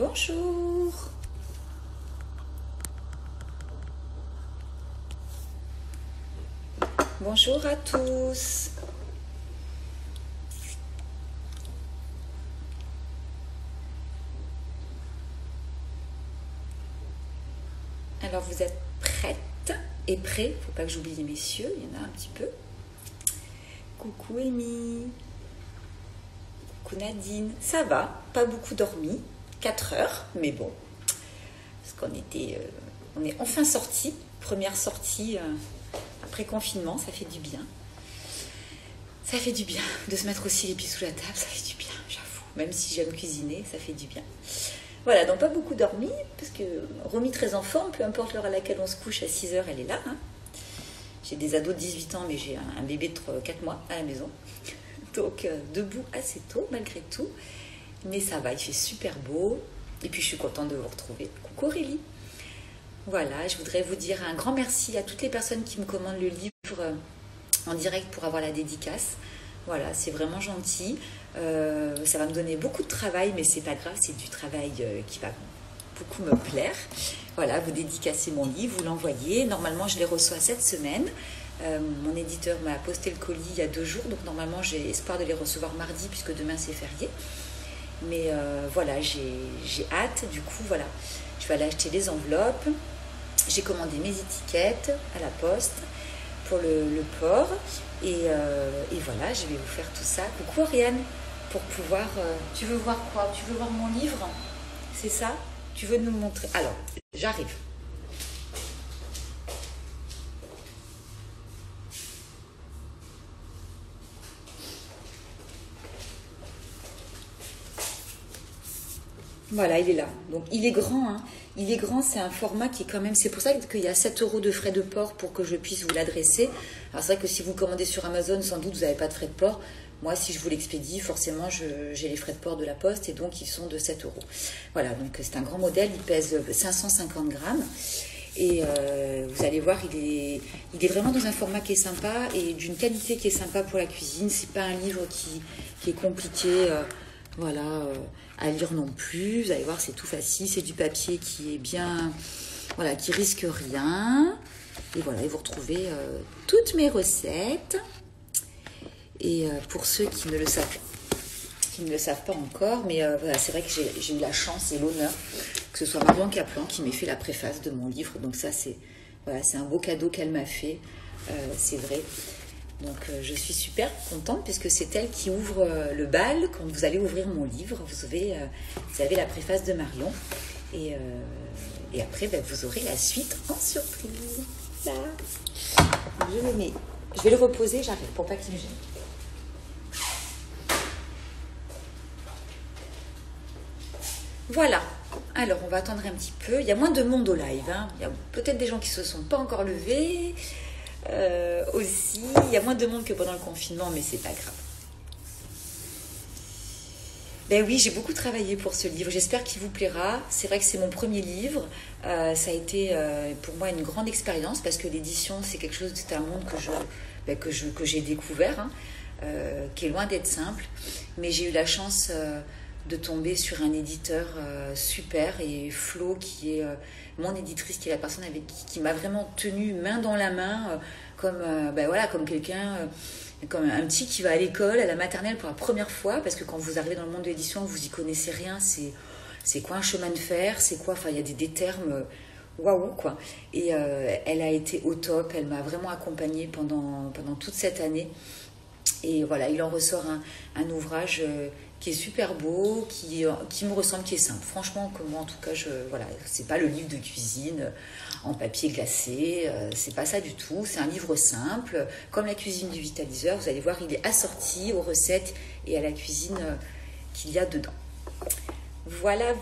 Bonjour. Bonjour à tous. Alors vous êtes prêtes et prêts? Faut pas que j'oublie les messieurs, il y en a un petit peu. Coucou Amy. Coucou Nadine. Ça va, pas beaucoup dormi, 4 heures, mais bon. Parce on est enfin sortis. Première sortie après confinement, ça fait du bien. Ça fait du bien de se mettre aussi les pieds sous la table, ça fait du bien, j'avoue. Même si j'aime cuisiner, ça fait du bien. Voilà, donc pas beaucoup dormi, parce que Romy très en forme, peu importe l'heure à laquelle on se couche, à 6 heures, elle est là. Hein. J'ai des ados de 18 ans, mais j'ai un bébé de 4 mois à la maison. Donc debout assez tôt, malgré tout. Mais ça va, il fait super beau. Et puis je suis contente de vous retrouver. Coucou Aurélie. Voilà, je voudrais vous dire un grand merci à toutes les personnes qui me commandent le livre en direct pour avoir la dédicace. Voilà, c'est vraiment gentil. Ça va me donner beaucoup de travail, mais c'est pas grave, c'est du travail qui va beaucoup me plaire. Voilà, vous dédicacez mon livre, vous l'envoyez. Normalement, je les reçois cette semaine. Mon éditeur m'a posté le colis il y a 2 jours, donc normalement, j'ai espoir de les recevoir mardi, puisque demain, c'est férié. Mais voilà, j'ai hâte. Du coup, voilà, je vais aller acheter les enveloppes. J'ai commandé mes étiquettes à la poste pour le port. Et voilà, je vais vous faire tout ça. Coucou Ariane, pour pouvoir... tu veux voir quoi? Tu veux voir mon livre? C'est ça? Tu veux nous le montrer? Alors, j'arrive. Voilà, il est là. Donc, il est grand, hein. Il est grand, c'est un format qui est quand même... C'est pour ça qu'il y a 7 € de frais de port pour que je puisse vous l'adresser. Alors, c'est vrai que si vous commandez sur Amazon, sans doute, vous n'avez pas de frais de port. Moi, si je vous l'expédie, forcément, j'ai les frais de port de la poste et donc, ils sont de 7 €. Voilà, donc c'est un grand modèle. Il pèse 550 grammes. Et vous allez voir, il est vraiment dans un format qui est sympa et d'une qualité qui est sympa pour la cuisine. C'est pas un livre qui est compliqué... à lire non plus. Vous allez voir, c'est tout facile. C'est du papier qui est bien, voilà, qui risque rien. Et voilà, et vous retrouvez toutes mes recettes. Et pour ceux qui ne le savent pas encore, mais voilà, c'est vrai que j'ai eu la chance et l'honneur que ce soit Marion Kaplan qui m'ait fait la préface de mon livre. Donc ça, c'est un beau cadeau qu'elle m'a fait. C'est vrai. Donc je suis super contente puisque c'est elle qui ouvre le bal quand vous allez ouvrir mon livre. Vous avez la préface de Marion et après vous aurez la suite en surprise. Là, je vais le reposer, j'arrive pour pas qu'il me gêne. Voilà. Alors on va attendre un petit peu. Il y a moins de monde au live. Hein. Il y a peut-être des gens qui se sont pas encore levés. Aussi, il y a moins de monde que pendant le confinement, mais c'est pas grave. Ben oui, j'ai beaucoup travaillé pour ce livre. J'espère qu'il vous plaira. C'est vrai que c'est mon premier livre. Ça a été pour moi une grande expérience parce que l'édition, c'est un monde que j'ai découvert, hein, qui est loin d'être simple. Mais j'ai eu la chance de tomber sur un éditeur super et Flo qui est mon éditrice, qui est la personne avec qui m'a vraiment tenue main dans la main comme quelqu'un, comme un petit qui va à l'école, à la maternelle pour la première fois, parce que quand vous arrivez dans le monde de l'édition, vous y connaissez rien, c'est quoi un chemin de fer, c'est quoi, enfin il y a des termes waouh quoi. Et elle a été au top, elle m'a vraiment accompagnée pendant toute cette année. Et voilà, il en ressort un ouvrage qui est super beau, qui me ressemble, qui est simple. Franchement, que moi, en tout cas, c'est pas le livre de cuisine en papier glacé, c'est pas ça du tout. C'est un livre simple, comme la cuisine du vitaliseur. Vous allez voir, il est assorti aux recettes et à la cuisine qu'il y a dedans. Voilà.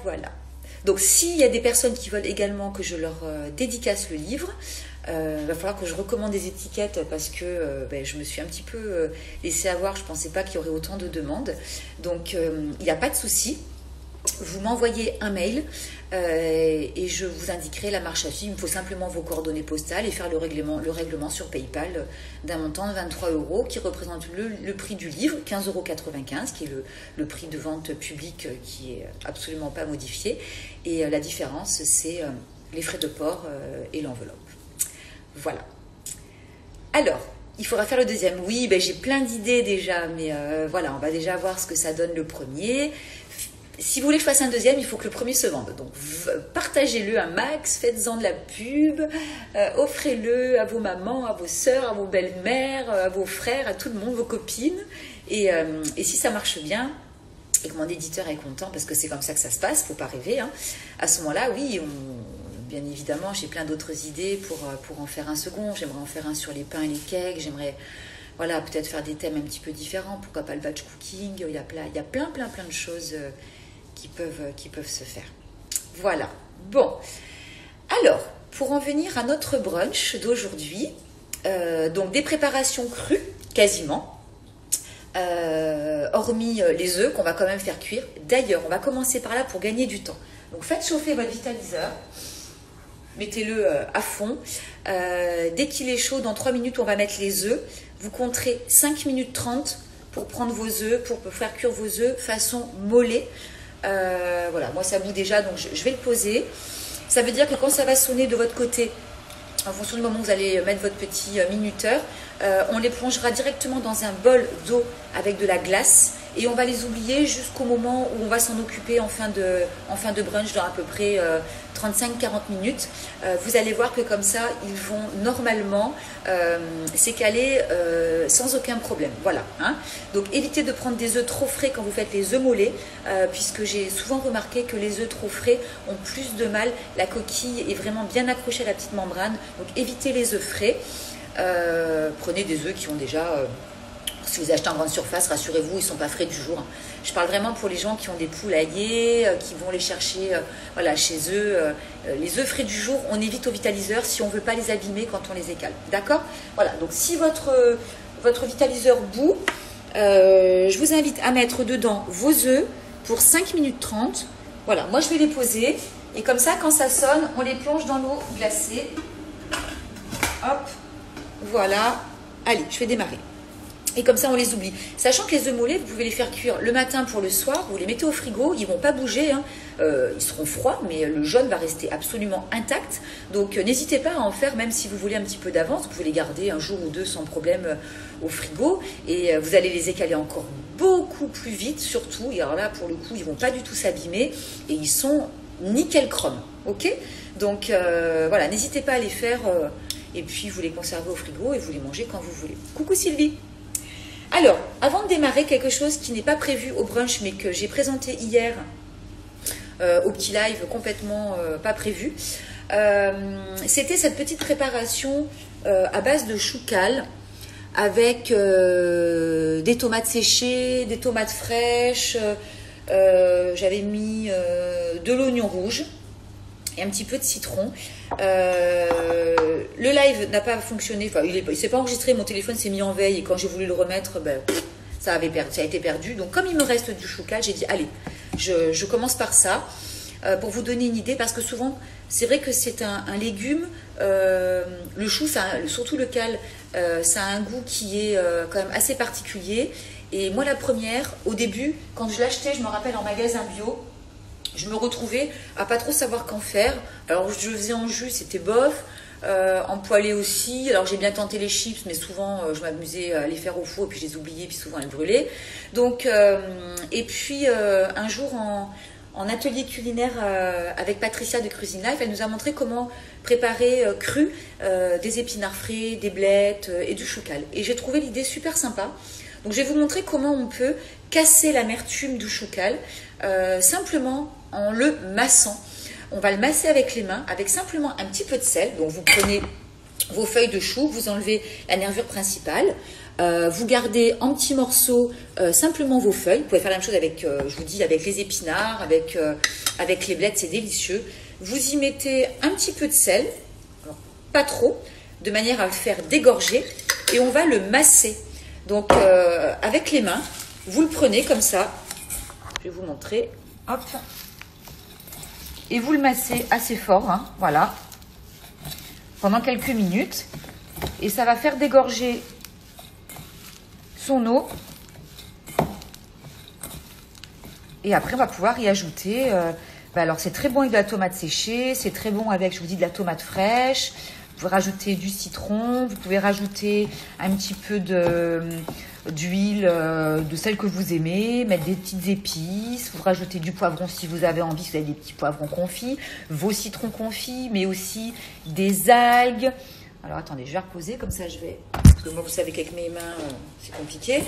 Donc, s'il y a des personnes qui veulent également que je leur dédicace le livre, il va falloir que je recommande des étiquettes parce que je me suis un petit peu laissée avoir. Je ne pensais pas qu'il y aurait autant de demandes. Donc, il n'y a pas de souci. vous m'envoyez un mail et je vous indiquerai la marche à suivre. Il me faut simplement vos coordonnées postales et faire le règlement sur PayPal d'un montant de 23 € qui représente le prix du livre, 15,95 € qui est le prix de vente public qui est absolument pas modifié. Et la différence, c'est les frais de port et l'enveloppe. Voilà. Alors, il faudra faire le deuxième. Oui, ben, j'ai plein d'idées déjà, mais voilà, on va déjà voir ce que ça donne le premier. Si vous voulez que je fasse un deuxième, il faut que le premier se vende. Donc, partagez-le un max, faites-en de la pub, offrez-le à vos mamans, à vos sœurs, à vos belles-mères, à vos frères, à tout le monde, vos copines. Et si ça marche bien, et que mon éditeur est content, parce que c'est comme ça que ça se passe, faut pas rêver, hein, à ce moment-là, oui, bien évidemment, j'ai plein d'autres idées pour en faire un second. J'aimerais en faire un sur les pains et les cakes. J'aimerais, voilà, peut-être faire des thèmes un petit peu différents. Pourquoi pas le batch cooking? Il y a plein de choses qui peuvent se faire. Voilà. Bon. Alors, pour en venir à notre brunch d'aujourd'hui, donc des préparations crues, quasiment, hormis les œufs qu'on va quand même faire cuire. D'ailleurs, on va commencer par là pour gagner du temps. Donc, faites chauffer votre vitaliseur. Mettez-le à fond. Dès qu'il est chaud, dans 3 minutes, on va mettre les œufs. Vous compterez 5 minutes 30 pour prendre vos œufs, pour faire cuire vos œufs façon mollet. Voilà, moi ça bout déjà, donc je vais le poser. Ça veut dire que quand ça va sonner de votre côté, en fonction du moment où vous allez mettre votre petit minuteur, on les plongera directement dans un bol d'eau avec de la glace et on va les oublier jusqu'au moment où on va s'en occuper en fin de brunch dans à peu près 35-40 minutes. Vous allez voir que comme ça, ils vont normalement s'écaler sans aucun problème. Voilà. Hein. Donc évitez de prendre des œufs trop frais quand vous faites les œufs mollets, puisque j'ai souvent remarqué que les œufs trop frais ont plus de mal. La coquille est vraiment bien accrochée à la petite membrane. Donc évitez les œufs frais. Prenez des œufs qui ont déjà... si vous achetez en grande surface, rassurez-vous, ils ne sont pas frais du jour. Je parle vraiment pour les gens qui ont des poulaillers, qui vont les chercher voilà, chez eux. Les œufs frais du jour, on évite au vitaliseur si on ne veut pas les abîmer quand on les écale. D'accord? Voilà, donc si votre vitaliseur bout, je vous invite à mettre dedans vos œufs pour 5 minutes 30. Voilà, moi je vais les poser. Et comme ça, quand ça sonne, on les plonge dans l'eau glacée. Hop, voilà. Allez, je vais démarrer. Et comme ça, on les oublie. Sachant que les œufs mollets, vous pouvez les faire cuire le matin pour le soir. Vous les mettez au frigo. Ils ne vont pas bouger. Hein. Ils seront froids, mais le jaune va rester absolument intact. Donc, n'hésitez pas à en faire, même si vous voulez un petit peu d'avance. Vous pouvez les garder un jour ou deux sans problème au frigo. Et vous allez les écaler encore beaucoup plus vite, surtout. Et alors là, pour le coup, ils ne vont pas du tout s'abîmer. Et ils sont nickel chrome. OK? Donc, voilà, n'hésitez pas à les faire. Et puis, vous les conservez au frigo et vous les mangez quand vous voulez. Coucou Sylvie! Alors, avant de démarrer, quelque chose qui n'est pas prévu au brunch, mais que j'ai présenté hier au petit live complètement pas prévu, c'était cette petite préparation à base de chou cal avec des tomates séchées, des tomates fraîches, j'avais mis de l'oignon rouge et un petit peu de citron. Le live n'a pas fonctionné, enfin il ne s'est pas enregistré, mon téléphone s'est mis en veille et quand j'ai voulu le remettre, ben, ça a été perdu. Donc comme il me reste du chou cal, j'ai dit allez, je commence par ça pour vous donner une idée, parce que souvent c'est vrai que c'est un légume, le chou, surtout le cal, ça a un goût qui est quand même assez particulier. Et moi la première, au début, quand je l'achetais, je me rappelle en magasin bio, je me retrouvais à pas trop savoir qu'en faire. Alors je faisais en jus, c'était bof, en poêlé aussi. Alors j'ai bien tenté les chips, mais souvent je m'amusais à les faire au four et puis je les oubliais, puis souvent elles brûlaient. Donc et puis un jour en atelier culinaire avec Patricia de Cuisine Life, elle nous a montré comment préparer cru des épinards frais, des blettes et du chou cal. Et j'ai trouvé l'idée super sympa. Donc je vais vous montrer comment on peut casser l'amertume du chou cal simplement en le massant. On va le masser avec les mains, avec simplement un petit peu de sel. Donc vous prenez vos feuilles de chou, vous enlevez la nervure principale, vous gardez en petits morceaux simplement vos feuilles. Vous pouvez faire la même chose avec, je vous dis, avec les épinards, avec les blettes, c'est délicieux. Vous y mettez un petit peu de sel, alors pas trop, de manière à le faire dégorger, et on va le masser. Donc avec les mains, vous le prenez comme ça. Je vais vous montrer. Hop. Et vous le massez assez fort, hein, voilà, pendant quelques minutes. Et ça va faire dégorger son eau. Et après, on va pouvoir y ajouter... alors, c'est très bon avec de la tomate séchée. C'est très bon avec, je vous dis, de la tomate fraîche. Vous pouvez rajouter du citron. Vous pouvez rajouter un petit peu d'huile, de celle que vous aimez. Mettre des petites épices. Vous rajoutez du poivron si vous avez envie. Si vous avez des petits poivrons confits. Vos citrons confits. Mais aussi des algues. Alors, attendez, je vais reposer. Comme ça, je vais... Parce que moi, vous savez qu'avec mes mains, c'est compliqué.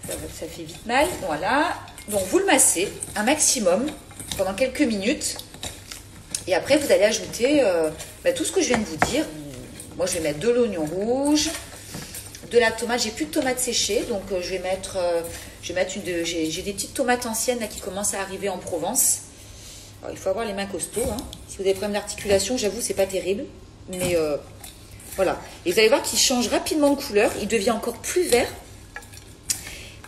Ça fait vite mal. Voilà. Donc, vous le massez un maximum pendant quelques minutes. Et après, vous allez ajouter tout ce que je viens de vous dire. Moi, je vais mettre de l'oignon rouge, de la tomate. J'ai plus de tomates séchées, donc je vais mettre j'ai des petites tomates anciennes là, qui commencent à arriver en Provence. Alors, il faut avoir les mains costauds. Hein. Si vous avez des problèmes d'articulation, j'avoue, c'est pas terrible. Mais voilà. Et vous allez voir qu'il change rapidement de couleur. Il devient encore plus vert.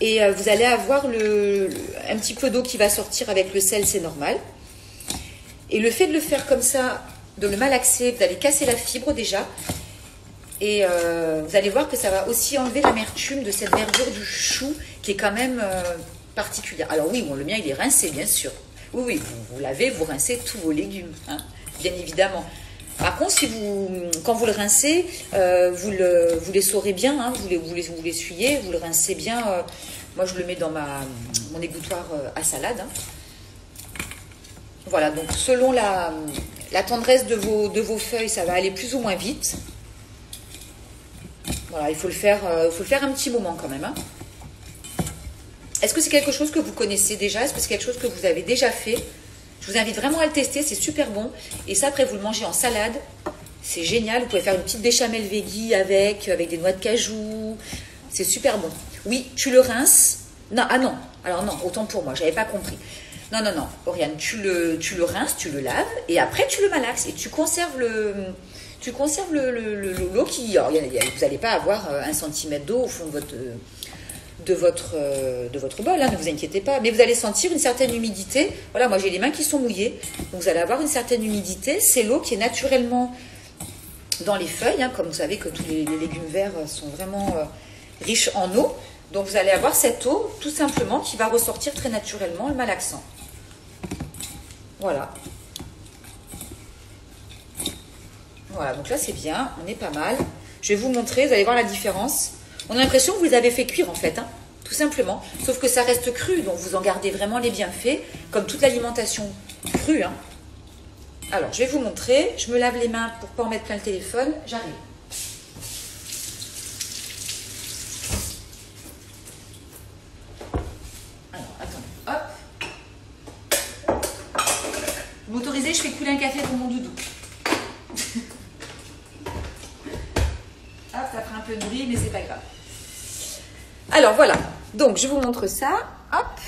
Et vous allez avoir un petit peu d'eau qui va sortir avec le sel, c'est normal. Et le fait de le faire comme ça, de le malaxer, vous allez casser la fibre déjà. Et vous allez voir que ça va aussi enlever l'amertume de cette verdure du chou qui est quand même particulière. Alors oui, bon, le mien il est rincé bien sûr. Oui, oui, vous lavez, vous rincez tous vos légumes, hein, bien évidemment. Par contre, quand vous le rincez, vous les saurez bien, hein, vous l'essuyez, vous le rincez bien. Moi, je le mets dans mon égouttoir à salade. Hein. Voilà, donc selon la tendresse de vos feuilles, ça va aller plus ou moins vite. Voilà, il faut le faire un petit moment quand même. Hein. Est-ce que c'est quelque chose que vous connaissez déjà? Est-ce que c'est quelque chose que vous avez déjà fait? Je vous invite vraiment à le tester, c'est super bon. Et ça, après, vous le mangez en salade. C'est génial. Vous pouvez faire une petite béchamel veggie avec des noix de cajou. C'est super bon. Oui, tu le rinces. Non, ah non. Alors non, autant pour moi, j'avais pas compris. Non, Oriane, tu le rinces, tu le laves et après tu le malaxes et tu conserves l'eau qui... Alors, vous n'allez pas avoir 1 centimètre d'eau au fond de votre bol, hein, ne vous inquiétez pas. Mais vous allez sentir une certaine humidité. Voilà, moi j'ai les mains qui sont mouillées. Donc vous allez avoir une certaine humidité. C'est l'eau qui est naturellement dans les feuilles. Hein, comme vous savez que tous les légumes verts sont vraiment riches en eau. Donc vous allez avoir cette eau tout simplement qui va ressortir très naturellement en le malaxant. Voilà. Voilà, donc là c'est bien, on est pas mal. Je vais vous montrer, vous allez voir la différence. On a l'impression que vous les avez fait cuire en fait, hein, tout simplement. Sauf que ça reste cru, donc vous en gardez vraiment les bienfaits, comme toute l'alimentation crue. Hein. Alors, je vais vous montrer. Je me lave les mains pour ne pas en mettre plein le téléphone. J'arrive. Alors, attendez. Hop. Vous m'autorisez, je fais couler un café pour mon doudou. Hop, ça prend un peu de bruit, mais c'est pas grave. Alors voilà, donc je vous montre ça. Hop.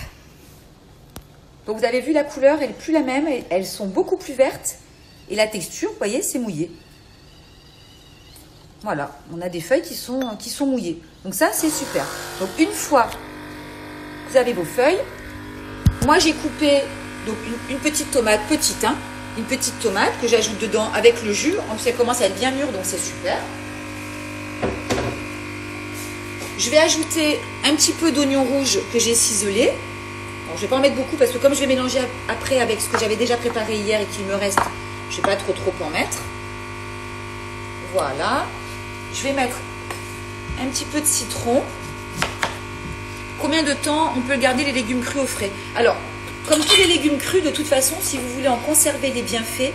Donc vous avez vu la couleur, elle n'est plus la même, elles sont beaucoup plus vertes. Et la texture, vous voyez, c'est mouillé. Voilà, on a des feuilles qui sont mouillées. Donc ça, c'est super. Donc une fois que vous avez vos feuilles, moi j'ai coupé donc une petite tomate, petite, hein, une petite tomate que j'ajoute dedans avec le jus. En plus, elle commence à être bien mûre, donc c'est super. Je vais ajouter un petit peu d'oignon rouge que j'ai ciselé. Alors, je ne vais pas en mettre beaucoup parce que comme je vais mélanger après avec ce que j'avais déjà préparé hier et qu'il me reste, je ne vais pas trop en mettre. Voilà. Je vais mettre un petit peu de citron. Combien de temps on peut garder les légumes crus au frais? Alors, comme tous les légumes crus, de toute façon, si vous voulez en conserver les bienfaits,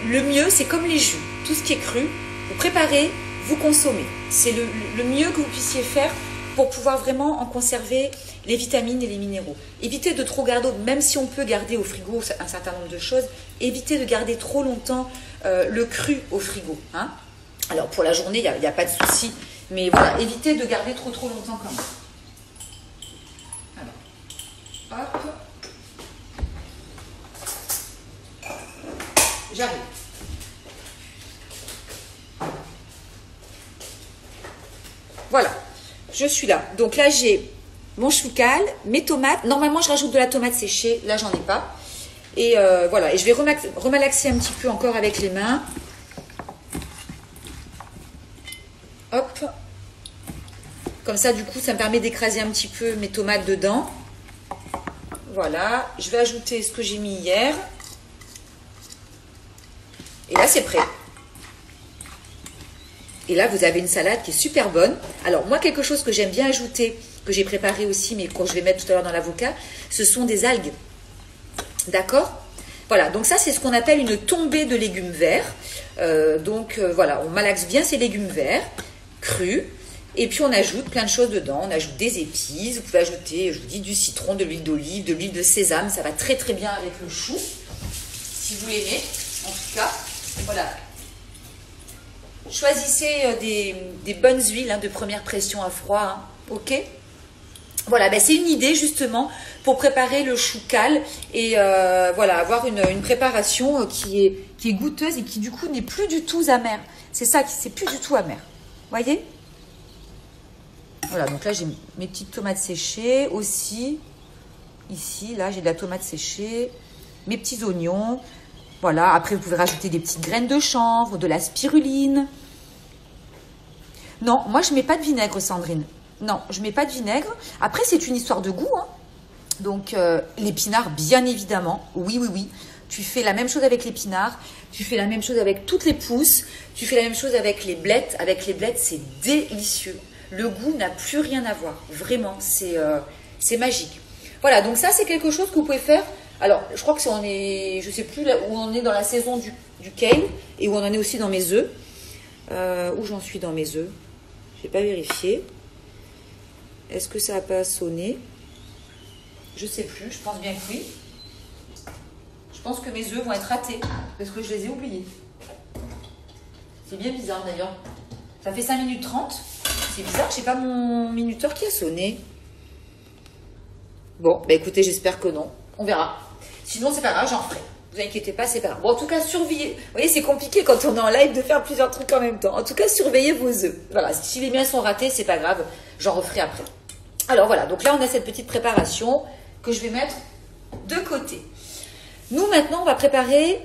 le mieux, c'est comme les jus. Tout ce qui est cru, vous préparez, vous consommez. C'est le mieux que vous puissiez faire pour pouvoir vraiment en conserver les vitamines et les minéraux. Évitez de trop garder, même si on peut garder au frigo un certain nombre de choses, évitez de garder trop longtemps le cru au frigo. Hein. Alors pour la journée, il n'y a pas de souci, mais voilà, évitez de garder trop longtemps quand même. Alors, hop. J'arrive. Voilà, je suis là. Donc là, j'ai mon choucal, mes tomates. Normalement, je rajoute de la tomate séchée. Là, j'en ai pas. Et voilà. Et je vais remalaxer un petit peu encore avec les mains. Hop. Comme ça, du coup, ça me permet d'écraser un petit peu mes tomates dedans. Voilà. Je vais ajouter ce que j'ai mis hier. Et là, c'est prêt. Et là, vous avez une salade qui est super bonne. Alors, moi, quelque chose que j'aime bien ajouter, que j'ai préparé aussi, mais que je vais mettre tout à l'heure dans l'avocat, ce sont des algues. D'accord? Voilà, donc ça, c'est ce qu'on appelle une tombée de légumes verts. Voilà, on malaxe bien ces légumes verts, crus. Et puis, on ajoute plein de choses dedans. On ajoute des épices. Vous pouvez ajouter, je vous dis, du citron, de l'huile d'olive, de l'huile de sésame. Ça va très, très bien avec le chou, si vous l'aimez, en tout cas. Voilà. Choisissez des bonnes huiles de première pression à froid, hein, ok? Voilà, ben c'est une idée justement pour préparer le choucal et voilà, avoir une préparation qui est goûteuse et qui du coup n'est plus du tout amère. C'est ça, c'est plus du tout amer. Voyez? Voilà, donc là j'ai mes petites tomates séchées aussi. Ici, là j'ai de la tomate séchée, mes petits oignons. Voilà, après vous pouvez rajouter des petites graines de chanvre, de la spiruline. Non, moi je ne mets pas de vinaigre, Sandrine. Non, je ne mets pas de vinaigre. Après, c'est une histoire de goût, hein. Donc, l'épinard, bien évidemment. Oui, oui, oui. Tu fais la même chose avec l'épinard. Tu fais la même chose avec toutes les pousses. Tu fais la même chose avec les blettes. Avec les blettes, c'est délicieux. Le goût n'a plus rien à voir. Vraiment, c'est magique. Voilà, donc ça, c'est quelque chose que vous pouvez faire. Alors, je crois que je ne sais plus où on est dans la saison du kale et où on en est aussi dans mes œufs. Où j'en suis dans mes œufs? Je n'ai pas vérifié. Est-ce que ça n'a pas sonné? Je ne sais plus, je pense bien que oui. Je pense que mes œufs vont être ratés parce que je les ai oubliés. C'est bien bizarre d'ailleurs. Ça fait 5 minutes 30. C'est bizarre, je n'ai pas mon minuteur qui a sonné. Bon, bah écoutez, j'espère que non. On verra. Sinon, c'est pas grave, j'en ferai. Vous inquiétez pas, c'est pas grave. Bon, en tout cas, surveillez. Vous voyez, c'est compliqué quand on est en live de faire plusieurs trucs en même temps. En tout cas, surveillez vos œufs. Voilà, si les miens sont ratés, c'est pas grave. J'en referai après. Alors voilà, donc là, on a cette petite préparation que je vais mettre de côté. Nous, maintenant, on va préparer...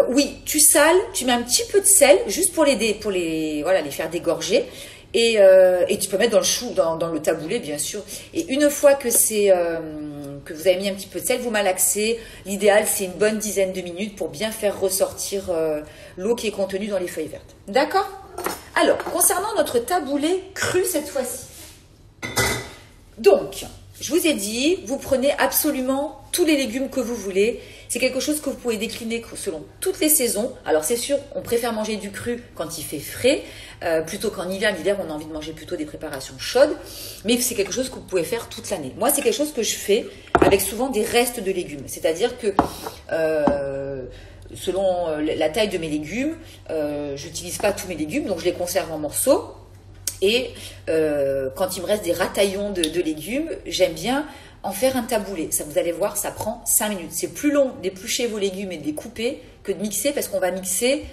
oui, tu sales, tu mets un petit peu de sel, juste pour les faire dégorger. Et tu peux mettre dans le chou, dans le taboulé, bien sûr. Et une fois que que vous avez mis un petit peu de sel, vous malaxez. L'idéal, c'est une bonne dizaine de minutes pour bien faire ressortir l'eau qui est contenue dans les feuilles vertes. D'accord? Alors, concernant notre taboulé cru cette fois-ci. Donc, je vous ai dit, vous prenez absolument tous les légumes que vous voulez. C'est quelque chose que vous pouvez décliner selon toutes les saisons. Alors c'est sûr, on préfère manger du cru quand il fait frais, plutôt qu'en hiver. L'hiver, on a envie de manger plutôt des préparations chaudes. Mais c'est quelque chose que vous pouvez faire toute l'année. Moi, c'est quelque chose que je fais avec souvent des restes de légumes. C'est-à-dire que selon la taille de mes légumes, je n'utilise pas tous mes légumes, donc je les conserve en morceaux. Et quand il me reste des rataillons de légumes, j'aime bien en faire un taboulé. Ça, vous allez voir, ça prend 5 minutes. C'est plus long d'éplucher vos légumes et de les couper que de mixer parce qu'on va mixer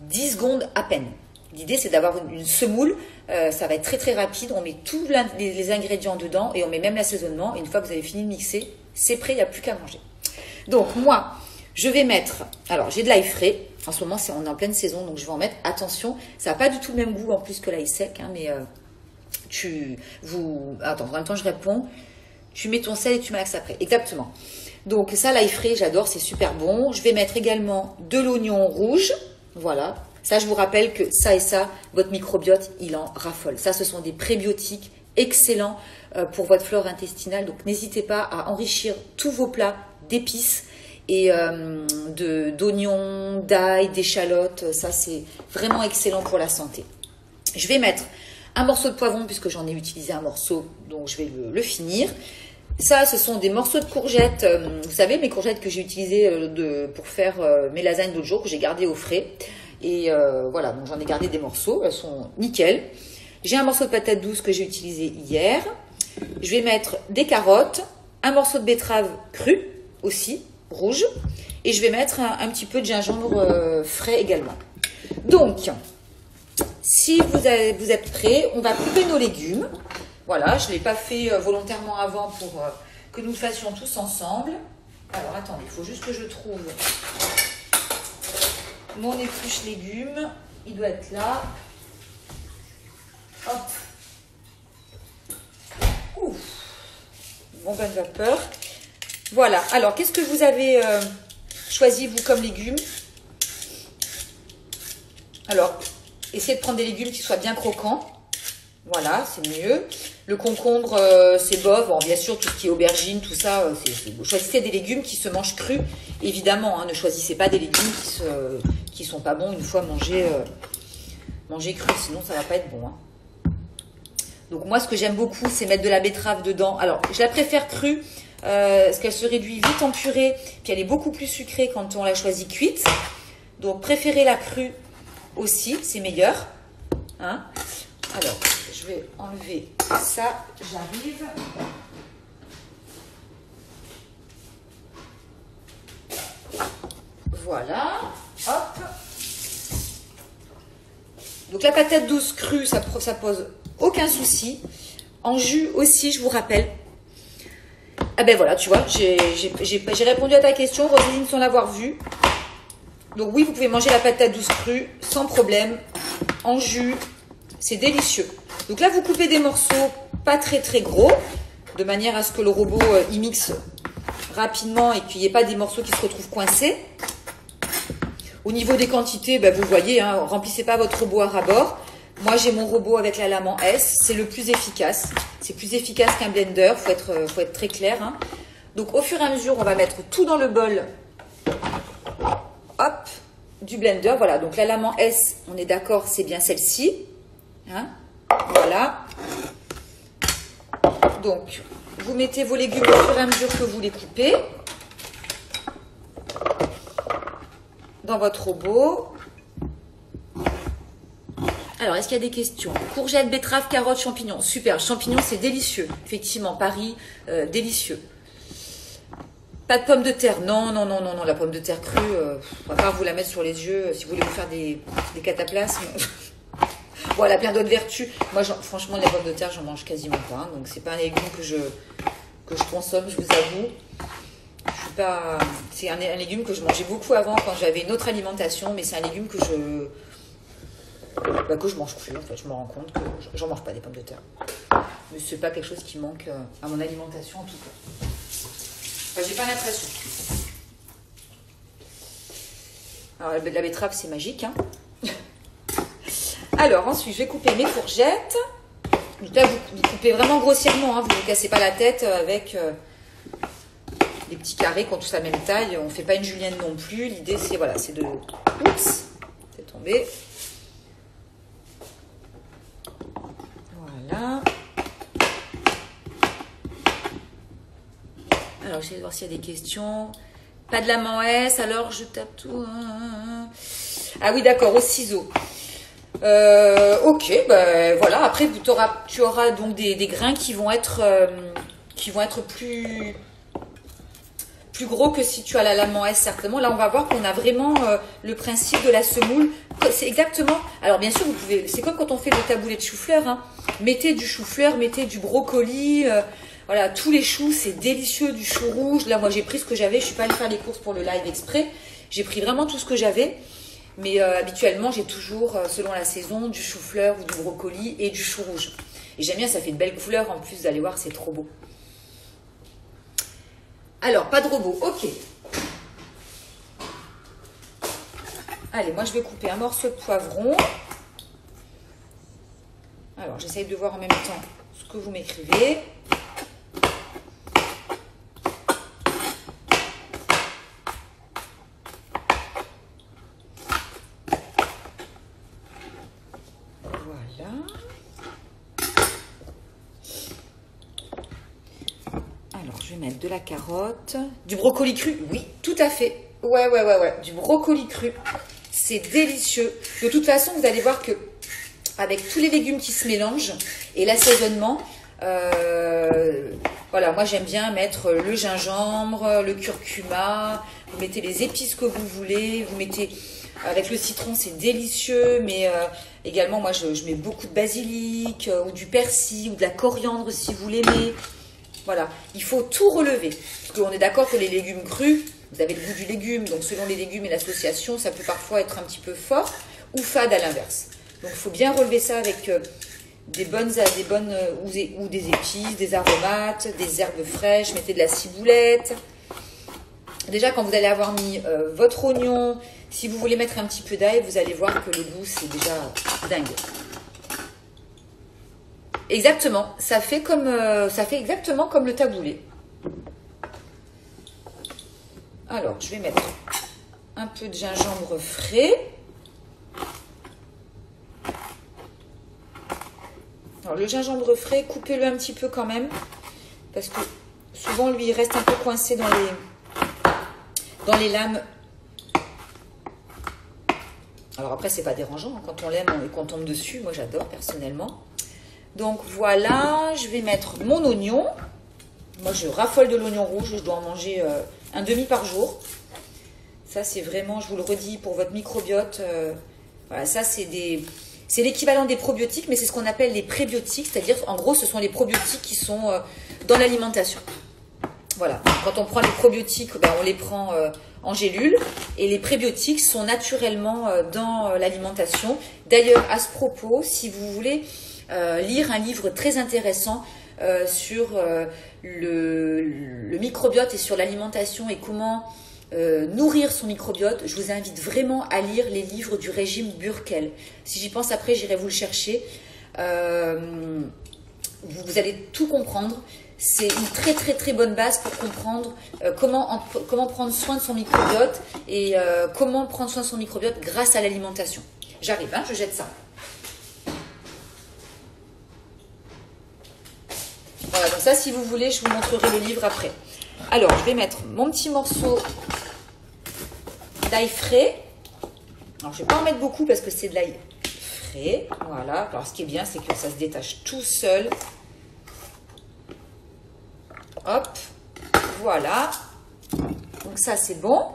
10 secondes à peine. L'idée, c'est d'avoir une semoule. Ça va être très très rapide. On met tous les ingrédients dedans et on met même l'assaisonnement. Et une fois que vous avez fini de mixer, c'est prêt, il n'y a plus qu'à manger. Donc moi, je vais mettre... Alors, j'ai de l'ail frais. En ce moment, on est en pleine saison, donc je vais en mettre. Attention, ça n'a pas du tout le même goût en plus que l'ail sec. Hein, mais Attends, en même temps, je réponds. Tu mets ton sel et tu malaxes après. Exactement. Donc ça, l'ail frais, j'adore, c'est super bon. Je vais mettre également de l'oignon rouge. Voilà. Ça, je vous rappelle que ça et ça, votre microbiote, il en raffole. Ça, ce sont des prébiotiques excellents pour votre flore intestinale. Donc n'hésitez pas à enrichir tous vos plats d'épices et d'oignons, d'ail, d'échalotes. Ça, c'est vraiment excellent pour la santé. Je vais mettre un morceau de poivron puisque j'en ai utilisé un morceau, donc je vais le finir. Ça, ce sont des morceaux de courgettes. Vous savez, mes courgettes que j'ai utilisées pour faire mes lasagnes l'autre jour, que j'ai gardées au frais. Et voilà, donc j'en ai gardé des morceaux. Elles sont nickel. J'ai un morceau de patate douce que j'ai utilisé hier. Je vais mettre des carottes, un morceau de betterave crue aussi, rouge. Et je vais mettre un petit peu de gingembre frais également. Donc... si vous êtes prêts, on va couper nos légumes. Voilà, je ne l'ai pas fait volontairement avant pour que nous le fassions tous ensemble. Alors, attendez, il faut juste que je trouve mon épluche légumes. Il doit être là. Hop. Ouf. Bon bain de vapeur. Voilà. Alors, qu'est-ce que vous avez choisi, vous, comme légumes? Alors, essayez de prendre des légumes qui soient bien croquants. Voilà, c'est mieux. Le concombre, c'est bof. Bon, bien sûr, tout ce qui est aubergine, tout ça, vous choisissez des légumes qui se mangent crus, évidemment. Hein, ne choisissez pas des légumes qui sont pas bons une fois mangés crus, sinon ça va pas être bon. Hein. Donc moi, ce que j'aime beaucoup, c'est mettre de la betterave dedans. Alors, je la préfère crue, parce qu'elle se réduit vite en purée, puis elle est beaucoup plus sucrée quand on la choisit cuite. Donc, préférez la crue aussi, c'est meilleur. Hein. Alors, je vais enlever ça, j'arrive. Voilà, hop. Donc la patate douce crue, ça pose aucun souci. En jus aussi, je vous rappelle. Ah ben voilà, tu vois, j'ai répondu à ta question, Roselyne, sans l'avoir vue. Donc oui, vous pouvez manger la patate douce crue sans problème, en jus, c'est délicieux. Donc là, vous coupez des morceaux pas très très gros, de manière à ce que le robot y mixe rapidement et qu'il n'y ait pas des morceaux qui se retrouvent coincés. Au niveau des quantités, ben vous voyez, hein, remplissez pas votre robot à ras-bord. Moi, j'ai mon robot avec la lame en S, c'est le plus efficace. C'est plus efficace qu'un blender, faut être très clair. Hein. Donc au fur et à mesure, on va mettre tout dans le bol. Hop, du blender. Voilà, donc la lame en S, on est d'accord, c'est bien celle-ci. Hein, voilà. Donc, vous mettez vos légumes au fur et à mesure que vous les coupez dans votre robot. Alors, est-ce qu'il y a des questions? Courgettes, betteraves, carottes, champignons. Super, champignons, c'est délicieux. Effectivement, Paris, délicieux. Pas de pommes de terre. Non, non, non, non, non. La pomme de terre crue, on va pas vous la mettre sur les yeux si vous voulez vous faire des cataplasmes. Bon, elle a plein d'autres vertus. Moi, franchement, les pommes de terre, j'en mange quasiment pas. Hein, donc, c'est pas un légume que je consomme, je vous avoue. Je suis pas. C'est un légume que je mangeais beaucoup avant quand j'avais une autre alimentation, mais c'est un légume que je mange plus. En fait, je me rends compte que j'en mange pas des pommes de terre. Mais c'est pas quelque chose qui manque à mon alimentation en tout cas. Enfin, j'ai pas l'impression. Alors, la betterave, c'est magique. Hein. Alors, ensuite, je vais couper mes courgettes. Donc là, vous coupez vraiment grossièrement. Hein, vous ne vous cassez pas la tête avec des petits carrés qui ont tous la même taille. On ne fait pas une julienne non plus. L'idée, c'est voilà, c'est de... Oups, c'est tombé. Voilà. Alors, j'essaie de voir s'il y a des questions. Pas de lame en S, alors je tape tout. Ah oui, d'accord, au ciseau. Ok, ben voilà. Après, tu auras donc des grains qui vont être plus gros que si tu as la lame en S, certainement. Là, on va voir qu'on a vraiment le principe de la semoule. C'est exactement... Alors, bien sûr, vous pouvez... C'est comme quand on fait le taboulé de chou-fleur. Hein. Mettez du chou-fleur, mettez du brocoli... Voilà, tous les choux, c'est délicieux, du chou rouge. Là, moi, j'ai pris ce que j'avais. Je suis pas allée faire les courses pour le live exprès. J'ai pris vraiment tout ce que j'avais. Mais habituellement, j'ai toujours, selon la saison, du chou-fleur ou du brocoli et du chou rouge. Et j'aime bien, ça fait de belles couleurs. En plus, vous allez voir, c'est trop beau. Alors, pas de robot. Ok. Allez, moi, je vais couper un morceau de poivron. Alors, j'essaye de voir en même temps ce que vous m'écrivez. De la carotte, du brocoli cru, oui, tout à fait. Ouais, du brocoli cru, c'est délicieux. De toute façon, vous allez voir que avec tous les légumes qui se mélangent et l'assaisonnement, voilà, moi j'aime bien mettre le gingembre, le curcuma, vous mettez les épices que vous voulez, vous mettez Avec le citron, c'est délicieux, mais également, moi, je mets beaucoup de basilic ou du persil ou de la coriandre si vous l'aimez. Voilà, il faut tout relever. Parce qu'on est d'accord que les légumes crus, vous avez le goût du légume, donc selon les légumes et l'association, ça peut parfois être un petit peu fort ou fade à l'inverse. Donc, il faut bien relever ça avec des bonnes ou des épices, des aromates, des herbes fraîches, mettez de la ciboulette. Déjà, quand vous allez avoir mis votre oignon, si vous voulez mettre un petit peu d'ail, vous allez voir que le goût, c'est déjà dingue. Exactement, ça fait exactement comme le taboulé. Alors, je vais mettre un peu de gingembre frais. Alors, le gingembre frais, coupez-le un petit peu quand même, parce que souvent, lui, il reste un peu coincé dans les lames. Alors après, c'est pas dérangeant hein, quand on l'aime et qu'on tombe dessus. Moi, j'adore personnellement. Donc voilà, je vais mettre mon oignon. Moi, je raffole de l'oignon rouge. Je dois en manger un demi par jour. Ça, c'est vraiment, je vous le redis, pour votre microbiote. Voilà, ça, c'est l'équivalent des probiotiques, mais c'est ce qu'on appelle les prébiotiques. C'est-à-dire, en gros, ce sont les probiotiques qui sont dans l'alimentation. Voilà, quand on prend les probiotiques, ben, on les prend en gélule et les prébiotiques sont naturellement dans l'alimentation. D'ailleurs, à ce propos, si vous voulez lire un livre très intéressant sur le microbiote et sur l'alimentation et comment nourrir son microbiote, je vous invite vraiment à lire les livres du régime Burkel. Si j'y pense après, j'irai vous le chercher. Vous allez tout comprendre. C'est une très très très bonne base pour comprendre comment prendre soin de son microbiote et comment prendre soin de son microbiote grâce à l'alimentation. J'arrive, hein, je jette ça. Voilà, donc ça, si vous voulez, je vous montrerai le livre après. Alors, je vais mettre mon petit morceau d'ail frais. Alors, je ne vais pas en mettre beaucoup parce que c'est de l'ail frais. Voilà. Alors, ce qui est bien, c'est que ça se détache tout seul. Hop. Voilà. Donc, ça, c'est bon.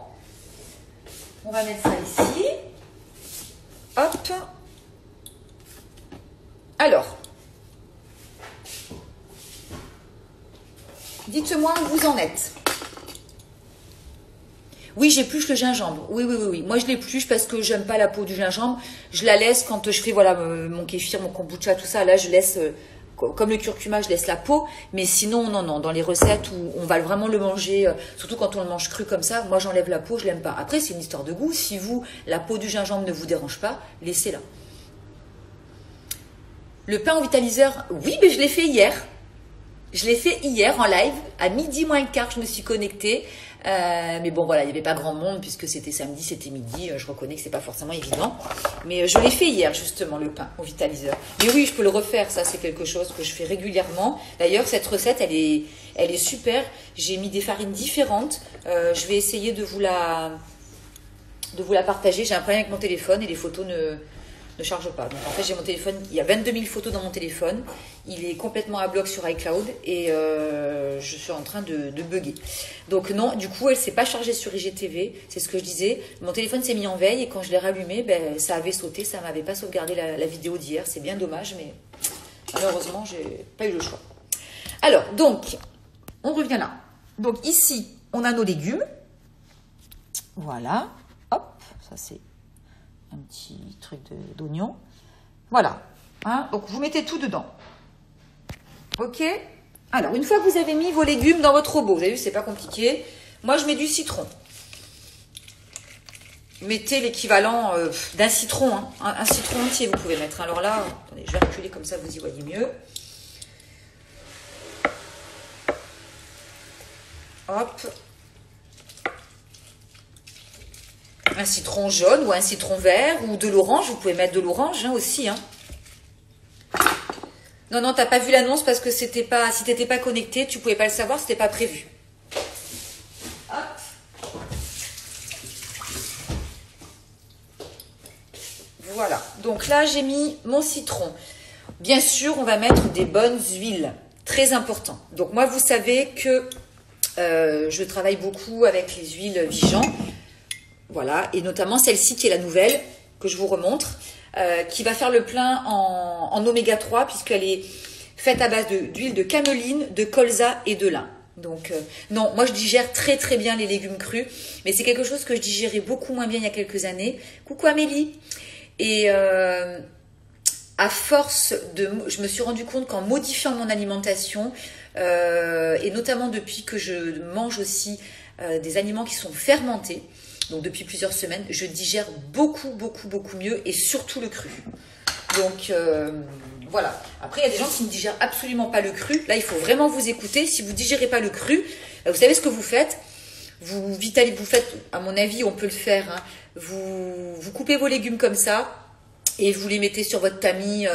On va mettre ça ici. Hop. Alors. Dites-moi où vous en êtes. Oui, j'épluche le gingembre. Oui. Moi, je l'épluche parce que j'aime pas la peau du gingembre. Je la laisse quand je fais voilà mon kéfir, mon kombucha, tout ça. Là, je laisse, comme le curcuma, je laisse la peau. Mais sinon, non. Dans les recettes où on va vraiment le manger, surtout quand on le mange cru comme ça, moi, j'enlève la peau, je l'aime pas. Après, c'est une histoire de goût. Si la peau du gingembre ne vous dérange pas, laissez-la. Le pain au vitaliseur, oui, mais je l'ai fait hier. Je l'ai fait hier en live, à midi moins le quart, je me suis connectée. Mais bon, voilà, il n'y avait pas grand monde puisque c'était samedi, c'était midi. Je reconnais que c'est pas forcément évident. Mais je l'ai fait hier, justement, le pain au vitaliseur. Mais oui, je peux le refaire. Ça, c'est quelque chose que je fais régulièrement. D'ailleurs, cette recette, elle est super. J'ai mis des farines différentes. Je vais essayer de vous la partager. J'ai un problème avec mon téléphone et les photos ne charge pas. Donc en fait, j'ai mon téléphone, il y a 22 000 photos dans mon téléphone. Il est complètement à bloc sur iCloud et je suis en train de bugger. Donc non, du coup, elle ne s'est pas chargée sur IGTV. C'est ce que je disais. Mon téléphone s'est mis en veille et quand je l'ai rallumé, ben, ça avait sauté. Ça ne m'avait pas sauvegardé la vidéo d'hier. C'est bien dommage, mais malheureusement, je n'ai pas eu le choix. Alors, donc, on revient là. Donc ici, on a nos légumes. Voilà. Hop, ça c'est un petit truc d'oignon. Voilà. Hein, donc, vous mettez tout dedans. Ok. Alors, une fois que vous avez mis vos légumes dans votre robot, vous avez vu, c'est pas compliqué. Moi, je mets du citron. Mettez l'équivalent d'un citron. Hein. Un citron entier, vous pouvez mettre. Alors là, attendez, je vais reculer comme ça, vous y voyez mieux. Hop. Un citron jaune ou un citron vert ou de l'orange. Vous pouvez mettre de l'orange hein, aussi. Hein. Non, t'as pas vu l'annonce parce que si t'étais pas connecté, tu pouvais pas le savoir, c'était pas prévu. Hop. Voilà. Donc là, j'ai mis mon citron. Bien sûr, on va mettre des bonnes huiles. Très important. Donc moi, vous savez que je travaille beaucoup avec les huiles Vigan. Voilà, et notamment celle-ci qui est la nouvelle, que je vous remontre, qui va faire le plein en oméga 3, puisqu'elle est faite à base d'huile de cameline, de colza et de lin. Donc, non, moi je digère très très bien les légumes crus, mais c'est quelque chose que je digérais beaucoup moins bien il y a quelques années. Coucou Amélie. Et à force je me suis rendu compte qu'en modifiant mon alimentation, et notamment depuis que je mange aussi des aliments qui sont fermentés, donc depuis plusieurs semaines, je digère beaucoup mieux, et surtout le cru. Donc voilà. Après, il y a des gens qui ne digèrent absolument pas le cru. Là, il faut vraiment vous écouter. Si vous ne digérez pas le cru, vous savez ce que vous faites. Vous faites, à mon avis, on peut le faire. Hein. Vous coupez vos légumes comme ça et vous les mettez sur votre tamis,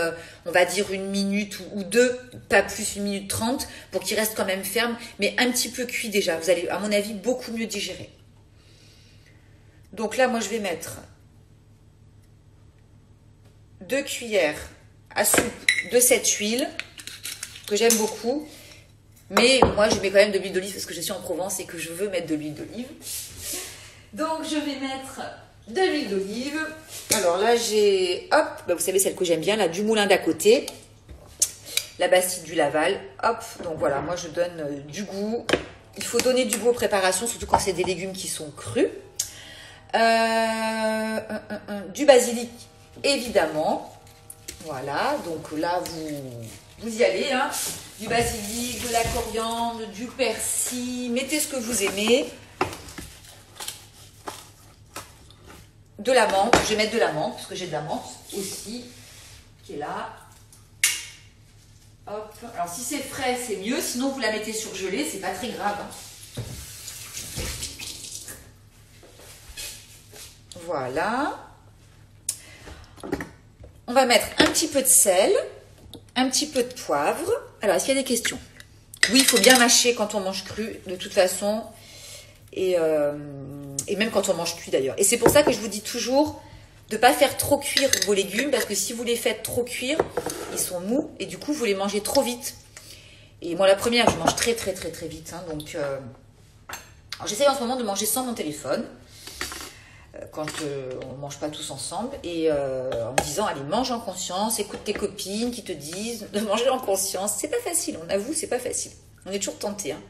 on va dire 1 minute ou 2, pas plus 1 minute 30, pour qu'ils restent quand même fermes, mais un petit peu cuits déjà. Vous allez, à mon avis, beaucoup mieux digérer. Donc là, moi, je vais mettre 2 cuillères à soupe de cette huile que j'aime beaucoup, mais moi je mets quand même de l'huile d'olive parce que je suis en Provence et que je veux mettre de l'huile d'olive. Donc je vais mettre de l'huile d'olive. Alors là j'ai, hop, bah vous savez celle que j'aime bien, là, du moulin d'à côté, la Bastide du Laval, hop. Donc voilà, moi je donne du goût. Il faut donner du goût aux préparations, surtout quand c'est des légumes qui sont crus. Du basilic évidemment. Voilà, donc là, vous y allez, hein. Du basilic, de la coriandre, du persil, mettez ce que vous aimez. De la menthe, je vais mettre de la menthe, parce que j'ai de la menthe aussi, qui est là. Hop, alors si c'est frais, c'est mieux, sinon vous la mettez surgelée, c'est pas très grave. Hein. Voilà. On va mettre un petit peu de sel, un petit peu de poivre. Alors, est-ce qu'il y a des questions? Oui, il faut bien mâcher quand on mange cru, de toute façon. Et même quand on mange cuit, d'ailleurs. Et c'est pour ça que je vous dis toujours de ne pas faire trop cuire vos légumes, parce que si vous les faites trop cuire, ils sont mous, et du coup, vous les mangez trop vite. Et moi, la première, je mange très vite. Hein, donc, j'essaie en ce moment de manger sans mon téléphone. Quand on ne mange pas tous ensemble, et en me disant allez, mange en conscience, écoute tes copines qui te disent de manger en conscience. C'est pas facile, on avoue, c'est pas facile, on est toujours tenté, hein.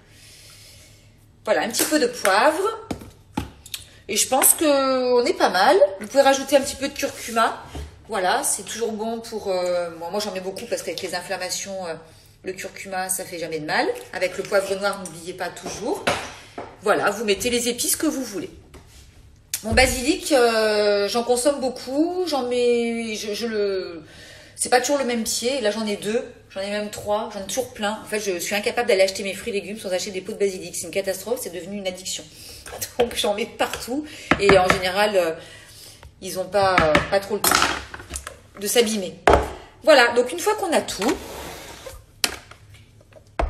Voilà, un petit peu de poivre, et je pense qu'on est pas mal. Vous pouvez rajouter un petit peu de curcuma, voilà, c'est toujours bon pour moi j'en mets beaucoup parce qu'avec les inflammations, le curcuma ça fait jamais de mal. Avec le poivre noir, n'oubliez pas toujours. Voilà, vous mettez les épices que vous voulez. Mon basilic, j'en consomme beaucoup, j'en mets, c'est pas toujours le même pied, là j'en ai 2, j'en ai même 3, j'en ai toujours plein. En fait, je suis incapable d'aller acheter mes fruits et légumes sans acheter des pots de basilic, c'est une catastrophe, c'est devenu une addiction. Donc j'en mets partout, et en général, ils ont pas trop le temps de s'abîmer. Voilà, donc une fois qu'on a tout,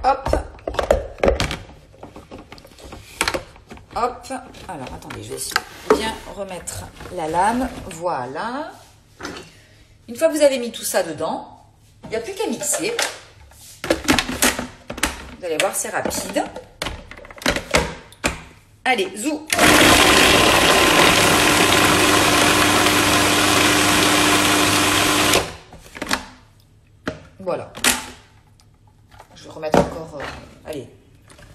hop, hop, alors attendez, je vais essayer de bien remettre la lame, voilà. Une fois que vous avez mis tout ça dedans, il n'y a plus qu'à mixer. Vous allez voir, c'est rapide. Allez, zou. Voilà. Je vais remettre encore, allez,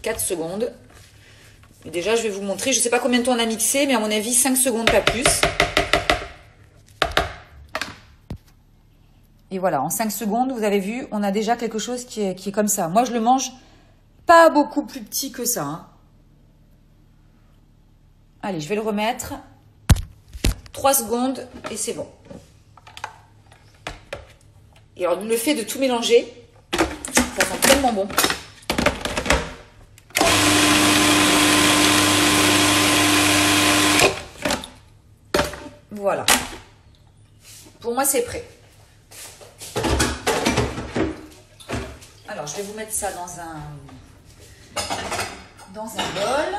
4 secondes. Et déjà, je vais vous montrer, je ne sais pas combien de temps on a mixé, mais à mon avis, 5 secondes, pas plus. Et voilà, en 5 secondes, vous avez vu, on a déjà quelque chose qui est comme ça. Moi, je le mange pas beaucoup plus petit que ça. Hein. Allez, je vais le remettre. 3 secondes et c'est bon. Et alors, le fait de tout mélanger, ça sent tellement bon. Voilà. Pour moi, c'est prêt. Alors, je vais vous mettre ça dans un bol,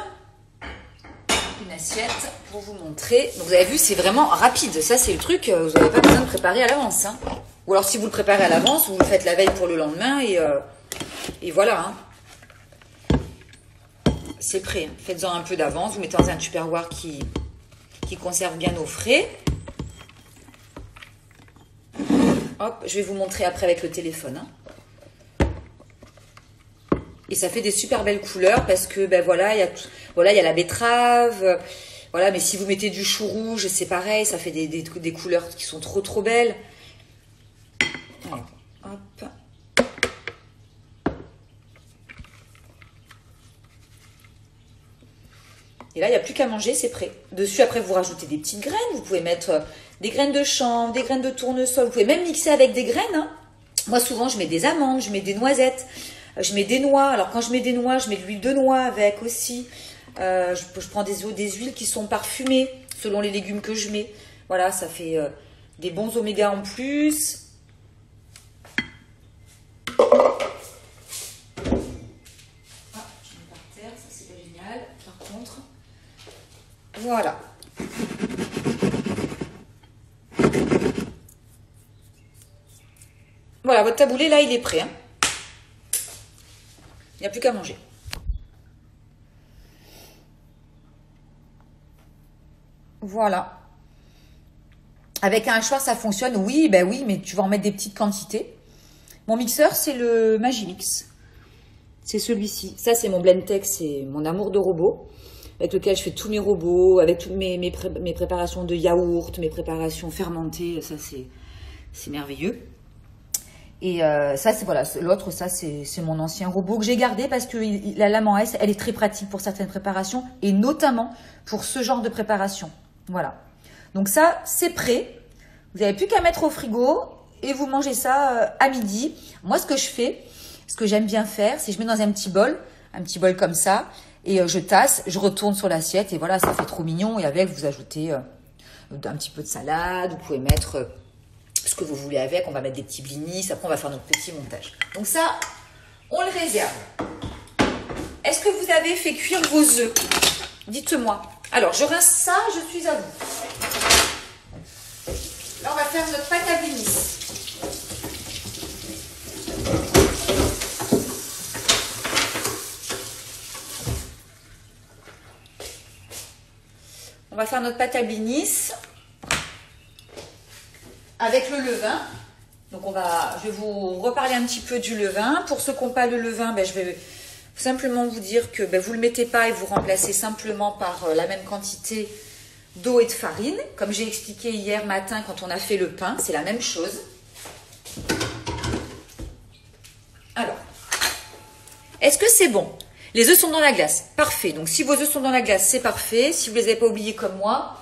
une assiette, pour vous montrer. Donc, vous avez vu, c'est vraiment rapide. Ça, c'est le truc, vous n'avez pas besoin de préparer à l'avance. Hein. Ou alors, si vous le préparez à l'avance, vous le faites la veille pour le lendemain et voilà. Hein. C'est prêt. Faites-en un peu d'avance. Vous mettez dans un Tupperware qui qui conserve bien au frais. Hop, je vais vous montrer après avec le téléphone. Hein. Et ça fait des super belles couleurs parce que ben voilà, il y a la betterave. Voilà, mais si vous mettez du chou rouge, c'est pareil, ça fait des couleurs qui sont trop belles. Alors, hop. Et là, il n'y a plus qu'à manger, c'est prêt. Dessus, après, vous rajoutez des petites graines. Vous pouvez mettre des graines de chanvre, des graines de tournesol. Vous pouvez même mixer avec des graines. Hein. Moi, souvent, je mets des amandes, je mets des noisettes, je mets des noix. Alors, quand je mets des noix, je mets de l'huile de noix avec aussi. Je prends des huiles qui sont parfumées selon les légumes que je mets. Voilà, ça fait des bons oméga en plus. Voilà. Voilà, votre taboulé, là, il est prêt. Hein. Il n'y a plus qu'à manger. Voilà. Avec un hachoir, ça fonctionne. Oui, ben oui, mais tu vas en mettre des petites quantités. Mon mixeur, c'est le Magimix. C'est celui-ci. Ça, c'est mon Blendtec, c'est mon amour de robot, avec lequel je fais tous mes robots, avec toutes mes préparations de yaourt, mes préparations fermentées. Ça, c'est merveilleux. Et ça, c'est voilà, l'autre, ça, c'est mon ancien robot que j'ai gardé parce que la lame en S, elle est très pratique pour certaines préparations et notamment pour ce genre de préparation. Voilà. Donc ça, c'est prêt. Vous n'avez plus qu'à mettre au frigo et vous mangez ça à midi. Moi, ce que je fais, ce que j'aime bien faire, c'est que je mets dans un petit bol comme ça, et je tasse, je retourne sur l'assiette et voilà, ça fait trop mignon. Et avec, vous ajoutez un petit peu de salade, vous pouvez mettre ce que vous voulez avec, on va mettre des petits blinis, après on va faire notre petit montage. Donc ça, on le réserve. Est-ce que vous avez fait cuire vos œufs? Dites-moi. Alors, je rince ça, je suis à vous. Là, on va faire notre pâte à blinis. On va faire notre pâte à blinis avec le levain. Donc je vais vous reparler un petit peu du levain. Pour ceux qui n'ont pas le levain, je vais simplement vous dire que vous ne le mettez pas et vous remplacez simplement par la même quantité d'eau et de farine. Comme j'ai expliqué hier matin quand on a fait le pain, c'est la même chose. Alors, est-ce que c'est bon? Les œufs sont dans la glace. Parfait. Donc, si vos œufs sont dans la glace, c'est parfait. Si vous ne les avez pas oubliés comme moi,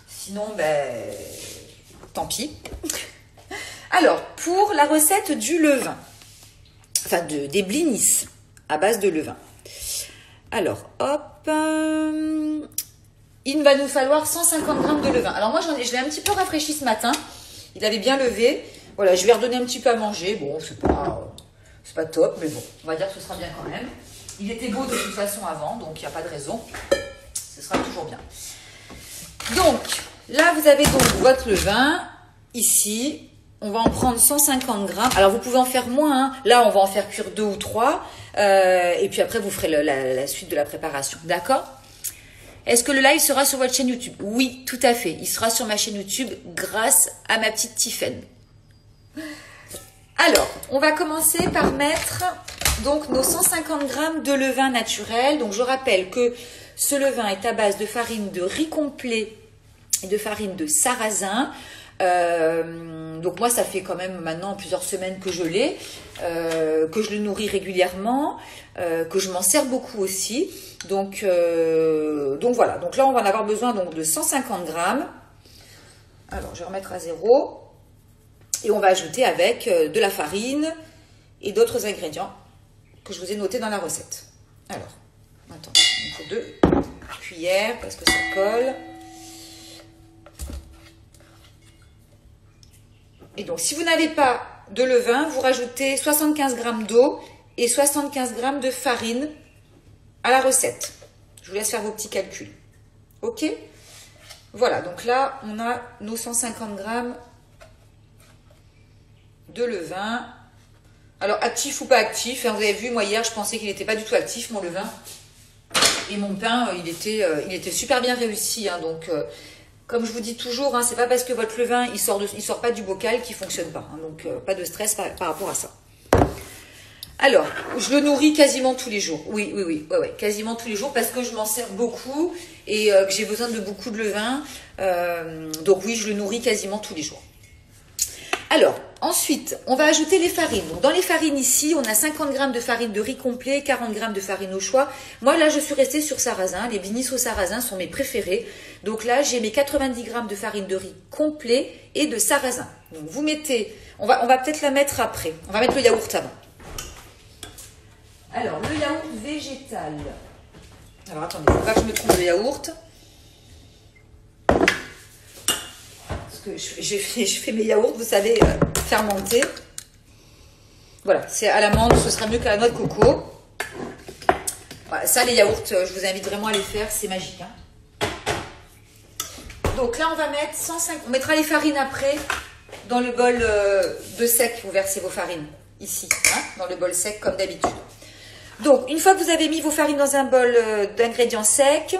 sinon, tant pis. Alors, pour la recette du levain, enfin des blinis à base de levain. Alors, hop, il va nous falloir 150 g de levain. Alors moi, je l'ai un petit peu rafraîchi ce matin. Il avait bien levé. Voilà, je vais redonner un petit peu à manger. Bon, c'est pas top, mais bon, on va dire que ce sera bien quand même. Il était beau de toute façon avant, donc il n'y a pas de raison. Ce sera toujours bien. Donc, là, vous avez donc votre levain. Ici, on va en prendre 150 g. Alors, vous pouvez en faire moins. Hein. Là, on va en faire cuire 2 ou 3. Et puis après, vous ferez la suite de la préparation. D'accord? Est-ce que le live sera sur votre chaîne YouTube? Oui, tout à fait. Il sera sur ma chaîne YouTube grâce à ma petite Tiffaine. Alors, on va commencer par mettre donc nos 150 g de levain naturel. Donc, je rappelle que ce levain est à base de farine de riz complet et de farine de sarrasin. Donc moi, ça fait quand même maintenant plusieurs semaines que je l'ai, que je le nourris régulièrement, que je m'en sers beaucoup aussi. Donc voilà. Donc là, on va en avoir besoin donc de 150 g. Alors, je vais remettre à 0. Et on va ajouter avec de la farine et d'autres ingrédients que je vous ai notés dans la recette. Alors, attends, il faut 2 cuillères parce que ça colle. Et donc, si vous n'avez pas de levain, vous rajoutez 75 g d'eau et 75 g de farine à la recette. Je vous laisse faire vos petits calculs. Ok? Voilà, donc là, on a nos 150 g de levain. Alors, actif ou pas actif, hein, vous avez vu, moi hier, je pensais qu'il n'était pas du tout actif, mon levain. Et mon pain, il était super bien réussi. Hein, donc, Comme je vous dis toujours, hein, c'est pas parce que votre levain il sort pas du bocal qu'il fonctionne pas. Hein, donc pas de stress par rapport à ça. Alors, je le nourris quasiment tous les jours. Oui, ouais, quasiment tous les jours parce que je m'en sers beaucoup et que j'ai besoin de beaucoup de levain. Donc oui, je le nourris quasiment tous les jours. Alors, ensuite, on va ajouter les farines. Donc, dans les farines ici, on a 50 g de farine de riz complet, 40 g de farine au choix. Moi, là, je suis restée sur sarrasin. Les blinis au sarrasin sont mes préférés. Donc là, j'ai mes 90 g de farine de riz complet et de sarrasin. Donc, vous mettez... On va peut-être la mettre après. On va mettre le yaourt avant. Alors, le yaourt végétal. Alors, attendez, il ne faut pas que je me trompe de yaourt. Parce que je fais mes yaourts, vous savez, fermentés. Voilà, c'est à l'amande, ce sera mieux qu'à la noix de coco. Voilà, ça, les yaourts, je vous invite vraiment à les faire, c'est magique. Hein. Donc là, on va mettre 150... On mettra les farines après dans le bol de sec. Vous versez vos farines ici, hein, dans le bol sec comme d'habitude. Donc, une fois que vous avez mis vos farines dans un bol d'ingrédients secs,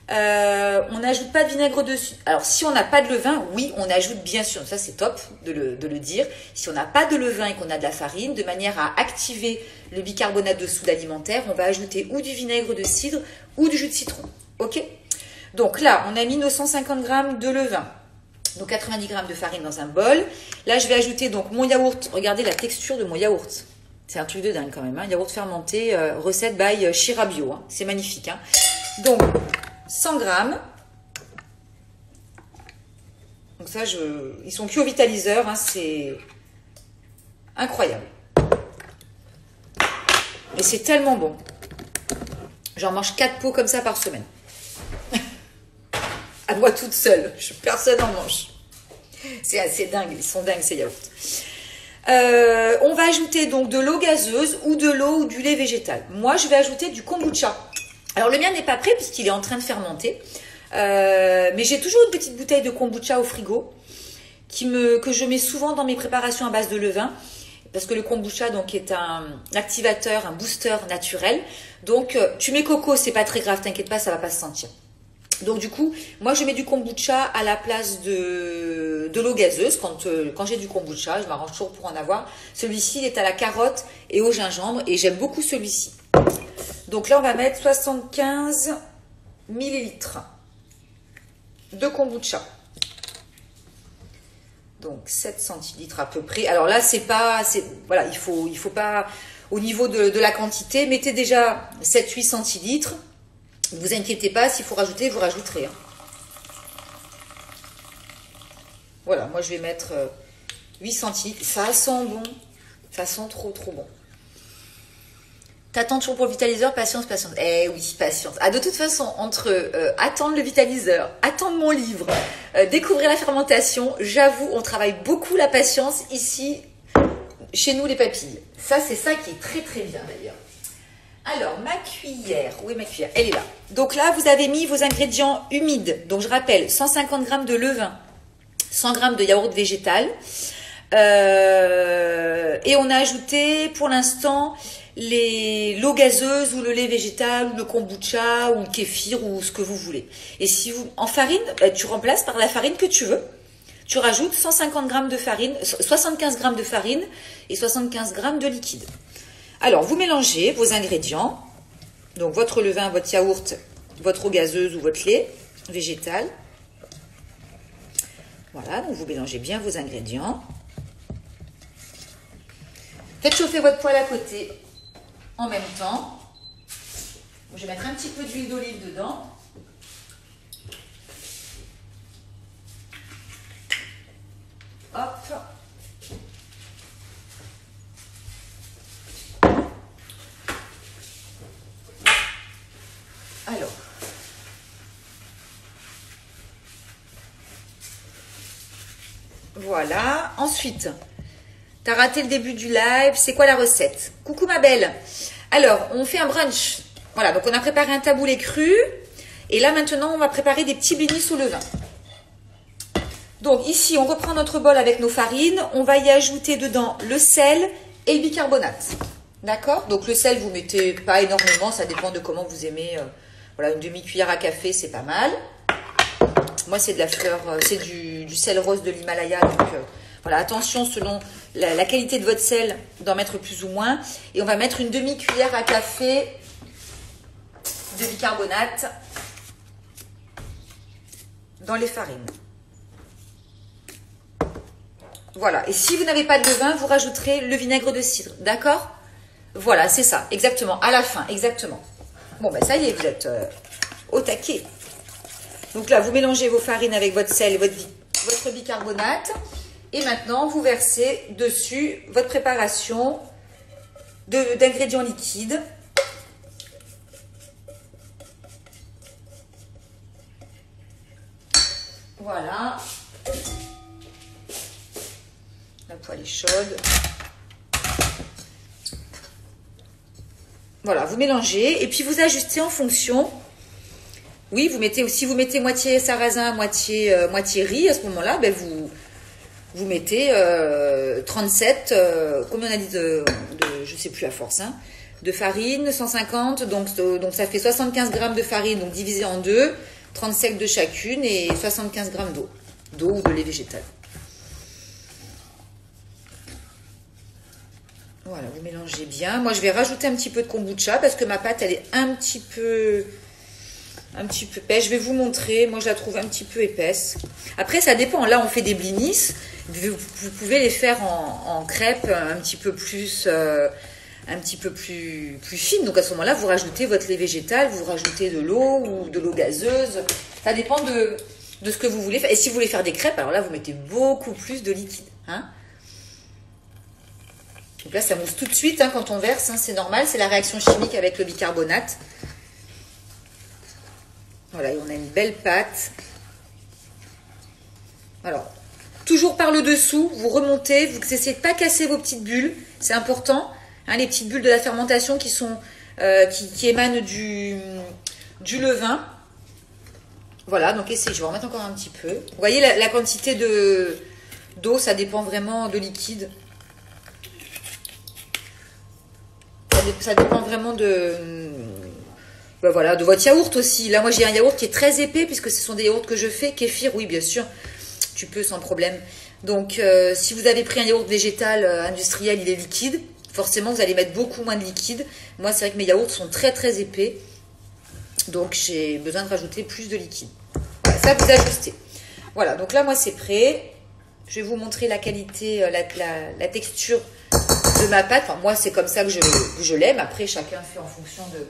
on n'ajoute pas de vinaigre dessus. Alors, si on n'a pas de levain, oui, on ajoute bien sûr. Ça, c'est top de le dire. Si on n'a pas de levain et qu'on a de la farine, de manière à activer le bicarbonate de soude alimentaire, on va ajouter ou du vinaigre de cidre ou du jus de citron. OK? Donc là, on a mis nos 150 g de levain, nos 90 g de farine dans un bol. Là, je vais ajouter donc mon yaourt. Regardez la texture de mon yaourt. C'est un truc de dingue quand même. Hein. Yaourt fermenté, recette by Chirabio. Hein. C'est magnifique. Hein. Donc, 100 g. Donc ça, ils sont cuits au vitaliseur. Hein. C'est incroyable. Et c'est tellement bon. J'en mange 4 pots comme ça par semaine. À moi toute seule. Personne n'en mange. C'est assez dingue. Ils sont dingues ces yaourts. On va ajouter donc de l'eau gazeuse ou de l'eau ou du lait végétal. Moi, je vais ajouter du kombucha. Alors, le mien n'est pas prêt puisqu'il est en train de fermenter. Mais j'ai toujours une petite bouteille de kombucha au frigo que je mets souvent dans mes préparations à base de levain. Parce que le kombucha donc, est un activateur, un booster naturel. Donc, tu mets coco, c'est pas très grave, t'inquiète pas, ça va pas se sentir. Donc du coup, moi je mets du kombucha à la place de l'eau gazeuse. Quand j'ai du kombucha, je m'arrange toujours pour en avoir. Celui-ci, il est à la carotte et au gingembre et j'aime beaucoup celui-ci. Donc là, on va mettre 75 millilitres de kombucha. Donc 7 centilitres à peu près. Alors là, voilà, il faut pas, au niveau de la quantité, mettez déjà 7-8 centilitres. Ne vous inquiétez pas, s'il faut rajouter, vous rajouterez. Hein. Voilà, moi je vais mettre 8 centilitres. Ça sent bon. Ça sent trop bon. T'attends toujours pour le vitaliseur, patience. Eh oui, patience. Ah, de toute façon, entre attendre le vitaliseur, attendre mon livre, découvrir la fermentation, j'avoue, on travaille beaucoup la patience ici, chez nous les papilles. Ça, c'est ça qui est très très bien d'ailleurs. Alors, ma cuillère, où est ma cuillère? Elle est là. Donc là, vous avez mis vos ingrédients humides. Donc, je rappelle, 150 g de levain, 100 g de yaourt végétal. Et on a ajouté, pour l'instant, l'eau gazeuse ou le lait végétal ou le kombucha ou le kéfir ou ce que vous voulez. Et si vous, en farine, tu remplaces par la farine que tu veux. Tu rajoutes 150 g de farine, 75 g de farine et 75 g de liquide. Alors, vous mélangez vos ingrédients, donc votre levain, votre yaourt, votre eau gazeuse ou votre lait végétal. Voilà, donc vous mélangez bien vos ingrédients. Faites chauffer votre poêle à côté en même temps. Je vais mettre un petit peu d'huile d'olive dedans. Hop. Alors, voilà. Ensuite, tu as raté le début du live. C'est quoi la recette? Coucou ma belle. Alors, on fait un brunch. Voilà, donc on a préparé un taboulé cru. Et là, maintenant, on va préparer des petits blinis au levain. Donc ici, on reprend notre bol avec nos farines. On va y ajouter dedans le sel et le bicarbonate. D'accord? Donc le sel, vous mettez pas énormément. Ça dépend de comment vous aimez. Voilà, une demi-cuillère à café, c'est pas mal. Moi, c'est de la fleur, c'est du sel rose de l'Himalaya. Donc, voilà, attention, selon la qualité de votre sel, d'en mettre plus ou moins. Et on va mettre une demi-cuillère à café de bicarbonate dans les farines. Voilà. Et si vous n'avez pas de levain, vous rajouterez le vinaigre de cidre. D'accord? Voilà, c'est ça. Exactement. À la fin, exactement. Bon, ben ça y est, vous êtes au taquet. Donc là, vous mélangez vos farines avec votre sel et votre bicarbonate. Et maintenant, vous versez dessus votre préparation d'ingrédients liquides. Voilà. La poêle est chaude. Voilà, vous mélangez et puis vous ajustez en fonction. Oui, vous mettez aussi, vous mettez moitié sarrasin, moitié riz. À ce moment-là, ben vous mettez 37, combien on a dit je sais plus à force, hein, de farine, 150, donc ça fait 75 grammes de farine, donc divisé en deux, 37 de chacune et 75 grammes d'eau ou de lait végétal. Voilà, vous mélangez bien. Moi, je vais rajouter un petit peu de kombucha parce que ma pâte, elle est un petit peu épaisse. Je vais vous montrer. Moi, je la trouve un petit peu épaisse. Après, ça dépend. Là, on fait des blinis. Vous pouvez les faire en crêpes un petit peu plus fines. Donc, à ce moment-là, vous rajoutez votre lait végétal, vous rajoutez de l'eau ou de l'eau gazeuse. Ça dépend de ce que vous voulez faire. Et si vous voulez faire des crêpes, alors là, vous mettez beaucoup plus de liquide. Hein. Donc là, ça mousse tout de suite hein, quand on verse, hein, c'est normal, c'est la réaction chimique avec le bicarbonate. Voilà, et on a une belle pâte. Alors, toujours par le dessous, vous remontez, vous essayez de ne pas casser vos petites bulles, c'est important. Hein, les petites bulles de la fermentation qui émanent du levain. Voilà, donc essayez, je vais en remettre encore un petit peu. Vous voyez la quantité d'eau, ça dépend vraiment de liquide. Ça dépend vraiment voilà, de votre yaourt aussi. Là, moi, j'ai un yaourt qui est très épais puisque ce sont des yaourts que je fais. Kéfir, oui, bien sûr, tu peux sans problème. Donc, si vous avez pris un yaourt végétal industriel, il est liquide. Forcément, vous allez mettre beaucoup moins de liquide. Moi, c'est vrai que mes yaourts sont très, très épais. Donc, j'ai besoin de rajouter plus de liquide. Voilà, ça, vous ajustez. Voilà, donc là, moi, c'est prêt. Je vais vous montrer la qualité, la texture de ma pâte. Enfin, moi, c'est comme ça que je l'aime. Après, chacun fait en fonction de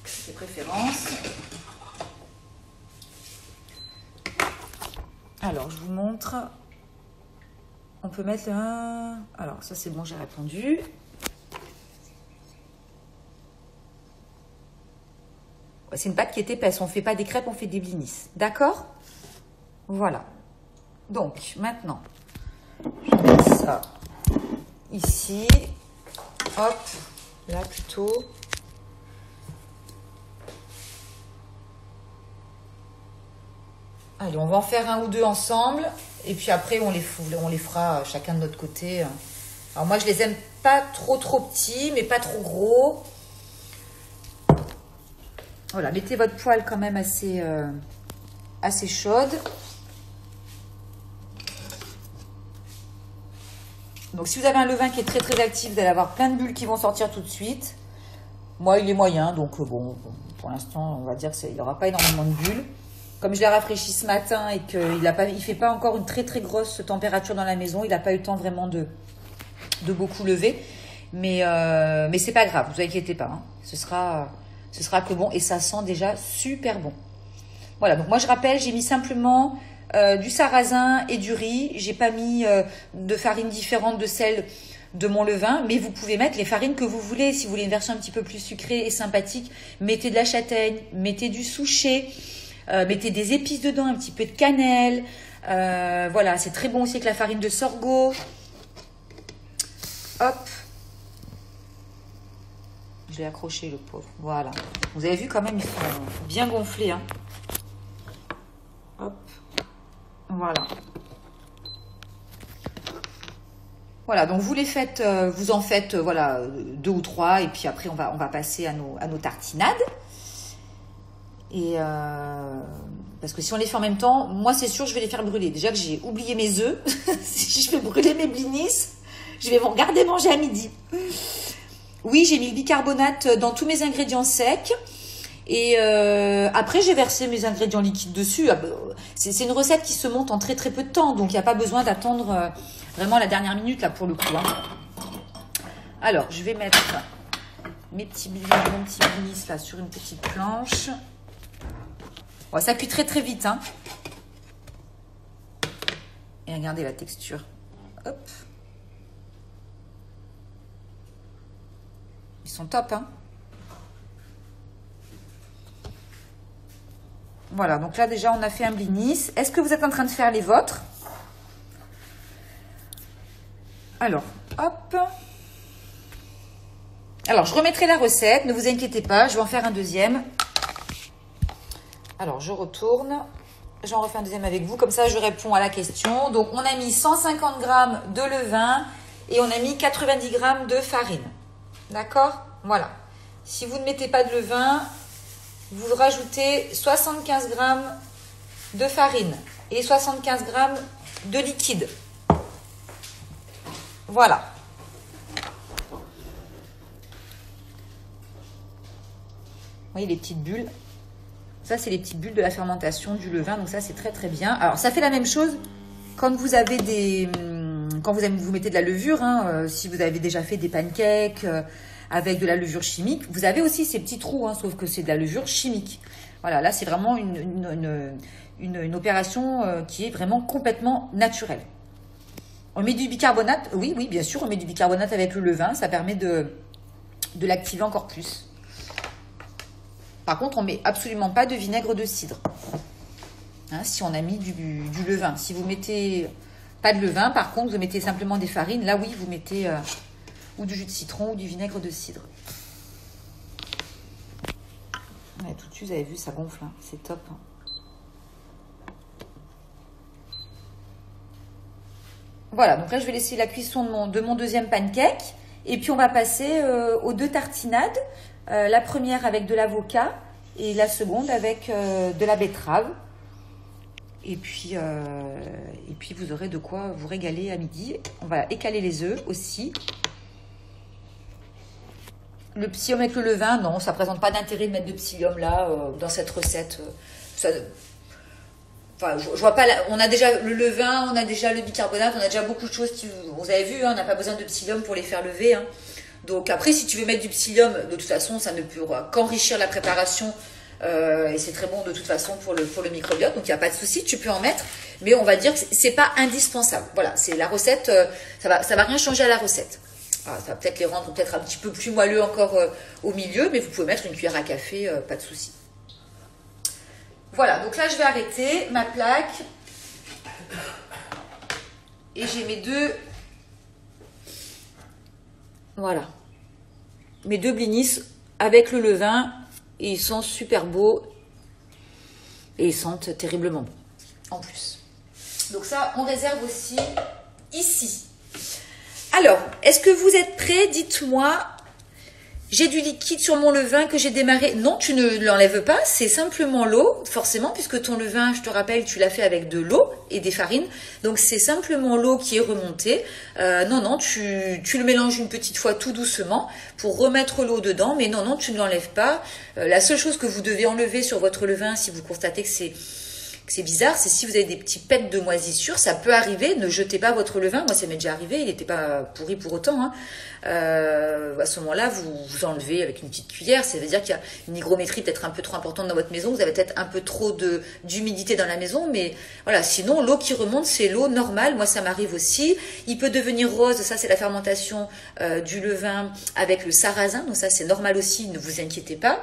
ses préférences. Alors, je vous montre. On peut mettre un... Alors, ça, c'est bon, j'ai répondu. C'est une pâte qui est épaisse. On ne fait pas des crêpes, on fait des blinis. D'accord? Voilà. Donc, maintenant, je vais mettre ça ici. Hop, là plutôt. Allez, on va en faire un ou deux ensemble. Et puis après, on les fera chacun de notre côté. Alors moi, je les aime pas trop petits, mais pas trop gros. Voilà, mettez votre poêle quand même assez chaude. Donc, si vous avez un levain qui est très très actif, vous allez avoir plein de bulles qui vont sortir tout de suite. Moi, il est moyen, donc bon, pour l'instant, on va dire qu'il n'y aura pas énormément de bulles. Comme je l'ai rafraîchi ce matin et qu'il ne fait pas encore une très très grosse température dans la maison, il n'a pas eu le temps vraiment de beaucoup lever. Mais c'est pas grave, vous inquiétez pas. Hein. Ce sera que bon et ça sent déjà super bon. Voilà, donc moi je rappelle, j'ai mis simplement du sarrasin et du riz. J'ai pas mis de farine différente de celle de mon levain, mais vous pouvez mettre les farines que vous voulez. Si vous voulez une version un petit peu plus sucrée et sympathique, mettez de la châtaigne, mettez du souchet, mettez des épices dedans, un petit peu de cannelle. Voilà, c'est très bon aussi avec la farine de sorgho. Hop. Je l'ai accroché, le pauvre. Voilà. Vous avez vu quand même, ils sont bien gonflés. Hein. Hop. Voilà. Voilà, donc vous les faites, vous en faites voilà 2 ou 3 et puis après on va passer à nos tartinades. Et Parce que si on les fait en même temps, moi c'est sûr je vais les faire brûler. Déjà que j'ai oublié mes œufs, si je fais brûler mes blinis, je vais vous regarder manger à midi. Oui, j'ai mis le bicarbonate dans tous mes ingrédients secs. Et après, j'ai versé mes ingrédients liquides dessus. C'est une recette qui se monte en très très peu de temps. Donc, il n'y a pas besoin d'attendre vraiment la dernière minute là pour le coup. Hein. Alors, je vais mettre mon petit blinis là sur une petite planche. Bon, ça cuit très très vite. Hein. Et regardez la texture. Hop. Ils sont top, hein. Voilà, donc là déjà on a fait un blinis. Est-ce que vous êtes en train de faire les vôtres? Alors, hop. Alors, je remettrai la recette, ne vous inquiétez pas, je vais en faire un deuxième. Alors, je retourne. J'en refais un deuxième avec vous, comme ça je réponds à la question. Donc, on a mis 150 g de levain et on a mis 90 g de farine. D'accord? Voilà. Si vous ne mettez pas de levain, vous rajoutez 75 g de farine et 75 g de liquide. Voilà. Vous voyez les petites bulles? Ça, c'est les petites bulles de la fermentation du levain. Donc ça, c'est très très bien. Alors, ça fait la même chose quand vous avez des... Quand vous mettez de la levure. Hein, si vous avez déjà fait des pancakes avec de la levure chimique. Vous avez aussi ces petits trous, hein, sauf que c'est de la levure chimique. Voilà, là, c'est vraiment une opération qui est vraiment complètement naturelle. On met du bicarbonate. Oui, oui, bien sûr, on met du bicarbonate avec le levain. Ça permet de l'activer encore plus. Par contre, on ne met absolument pas de vinaigre de cidre. Hein, si on a mis du levain. Si vous mettez pas de levain, par contre, vous mettez simplement des farines. Là, oui, vous mettez ou du jus de citron ou du vinaigre de cidre. Ouais, tout de suite, vous avez vu, ça gonfle. Hein. C'est top. Hein. Voilà, donc là, je vais laisser la cuisson de mon deuxième pancake. Et puis, on va passer aux deux tartinades. La première avec de l'avocat et la seconde avec de la betterave. Et puis, vous aurez de quoi vous régaler à midi. On va écaler les œufs aussi. Le psyllium avec le levain, non, ça ne présente pas d'intérêt de mettre de psyllium là, dans cette recette. Enfin, je vois pas. On a déjà le levain, on a déjà le bicarbonate, on a déjà beaucoup de choses. Vous avez vu, hein, on n'a pas besoin de psyllium pour les faire lever. Hein. Donc après, si tu veux mettre du psyllium, de toute façon, ça ne peut qu'enrichir la préparation. Et c'est très bon de toute façon pour le microbiote. Donc il n'y a pas de souci, tu peux en mettre. Mais on va dire que c'est pas indispensable. Voilà, c'est la recette. Ça va rien changer à la recette. Alors, ça va peut-être les rendre peut-être un petit peu plus moelleux encore au milieu, mais vous pouvez mettre une cuillère à café, pas de souci. Voilà, donc là je vais arrêter ma plaque. Et j'ai mes deux... Voilà. Mes deux blinis avec le levain. Et ils sont super beaux. Et ils sentent terriblement bon. En plus. Donc ça, on réserve aussi ici. Alors, est-ce que vous êtes prêts? Dites-moi. J'ai du liquide sur mon levain que j'ai démarré. Non, tu ne l'enlèves pas, c'est simplement l'eau, forcément, puisque ton levain, je te rappelle, tu l'as fait avec de l'eau et des farines. Donc, c'est simplement l'eau qui est remontée. Non, tu le mélanges une petite fois tout doucement pour remettre l'eau dedans. Mais non, tu ne l'enlèves pas. La seule chose que vous devez enlever sur votre levain, si vous constatez que c'est bizarre, c'est si vous avez des petits pets de moisissure, ça peut arriver, ne jetez pas votre levain, moi ça m'est déjà arrivé, il n'était pas pourri pour autant, hein. À ce moment-là, vous enlevez avec une petite cuillère, ça veut dire qu'il y a une hygrométrie peut-être un peu trop importante dans votre maison, vous avez peut-être un peu trop d'humidité dans la maison, mais voilà, sinon l'eau qui remonte, c'est l'eau normale, moi ça m'arrive aussi, il peut devenir rose, ça c'est la fermentation du levain avec le sarrasin, donc ça c'est normal aussi, ne vous inquiétez pas.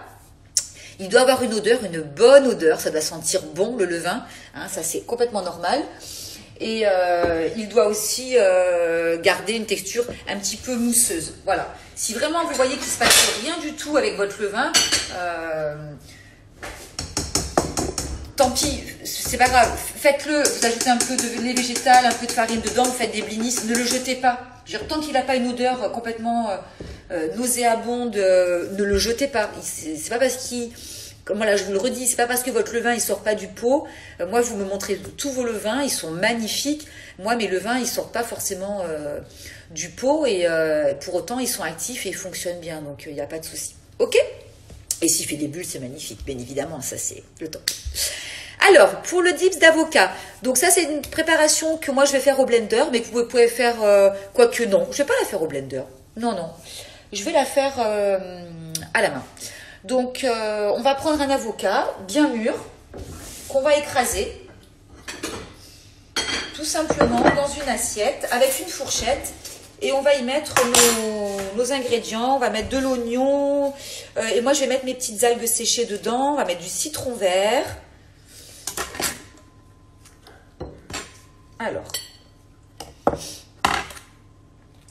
Il doit avoir une odeur, une bonne odeur, ça doit sentir bon le levain, hein, ça c'est complètement normal. Et il doit aussi garder une texture un petit peu mousseuse. Voilà. Si vraiment vous voyez qu'il ne se passe rien du tout avec votre levain, tant pis, c'est pas grave. Faites-le, vous ajoutez un peu de lait végétal, un peu de farine dedans, vous faites des blinis, ne le jetez pas. Je veux dire, tant qu'il n'a pas une odeur complètement nauséabonde, ne le jetez pas. C'est pas parce qu'il... comme là je vous le redis, c'est pas parce que votre levain il sort pas du pot. Moi vous me montrez tous vos levains, ils sont magnifiques. Moi mes levains ils sortent pas forcément du pot et pour autant ils sont actifs et ils fonctionnent bien, donc il n'y a pas de souci. Ok? Et s'il fait des bulles c'est magnifique, bien évidemment, ça c'est le top. Alors, pour le dips d'avocat, donc ça c'est une préparation que moi je vais faire au blender, mais que vous pouvez faire, quoique non, je vais pas la faire au blender, non, je vais la faire à la main. Donc, on va prendre un avocat bien mûr, qu'on va écraser, tout simplement dans une assiette, avec une fourchette, et on va y mettre nos ingrédients, on va mettre de l'oignon, et moi je vais mettre mes petites algues séchées dedans, on va mettre du citron vert. Alors,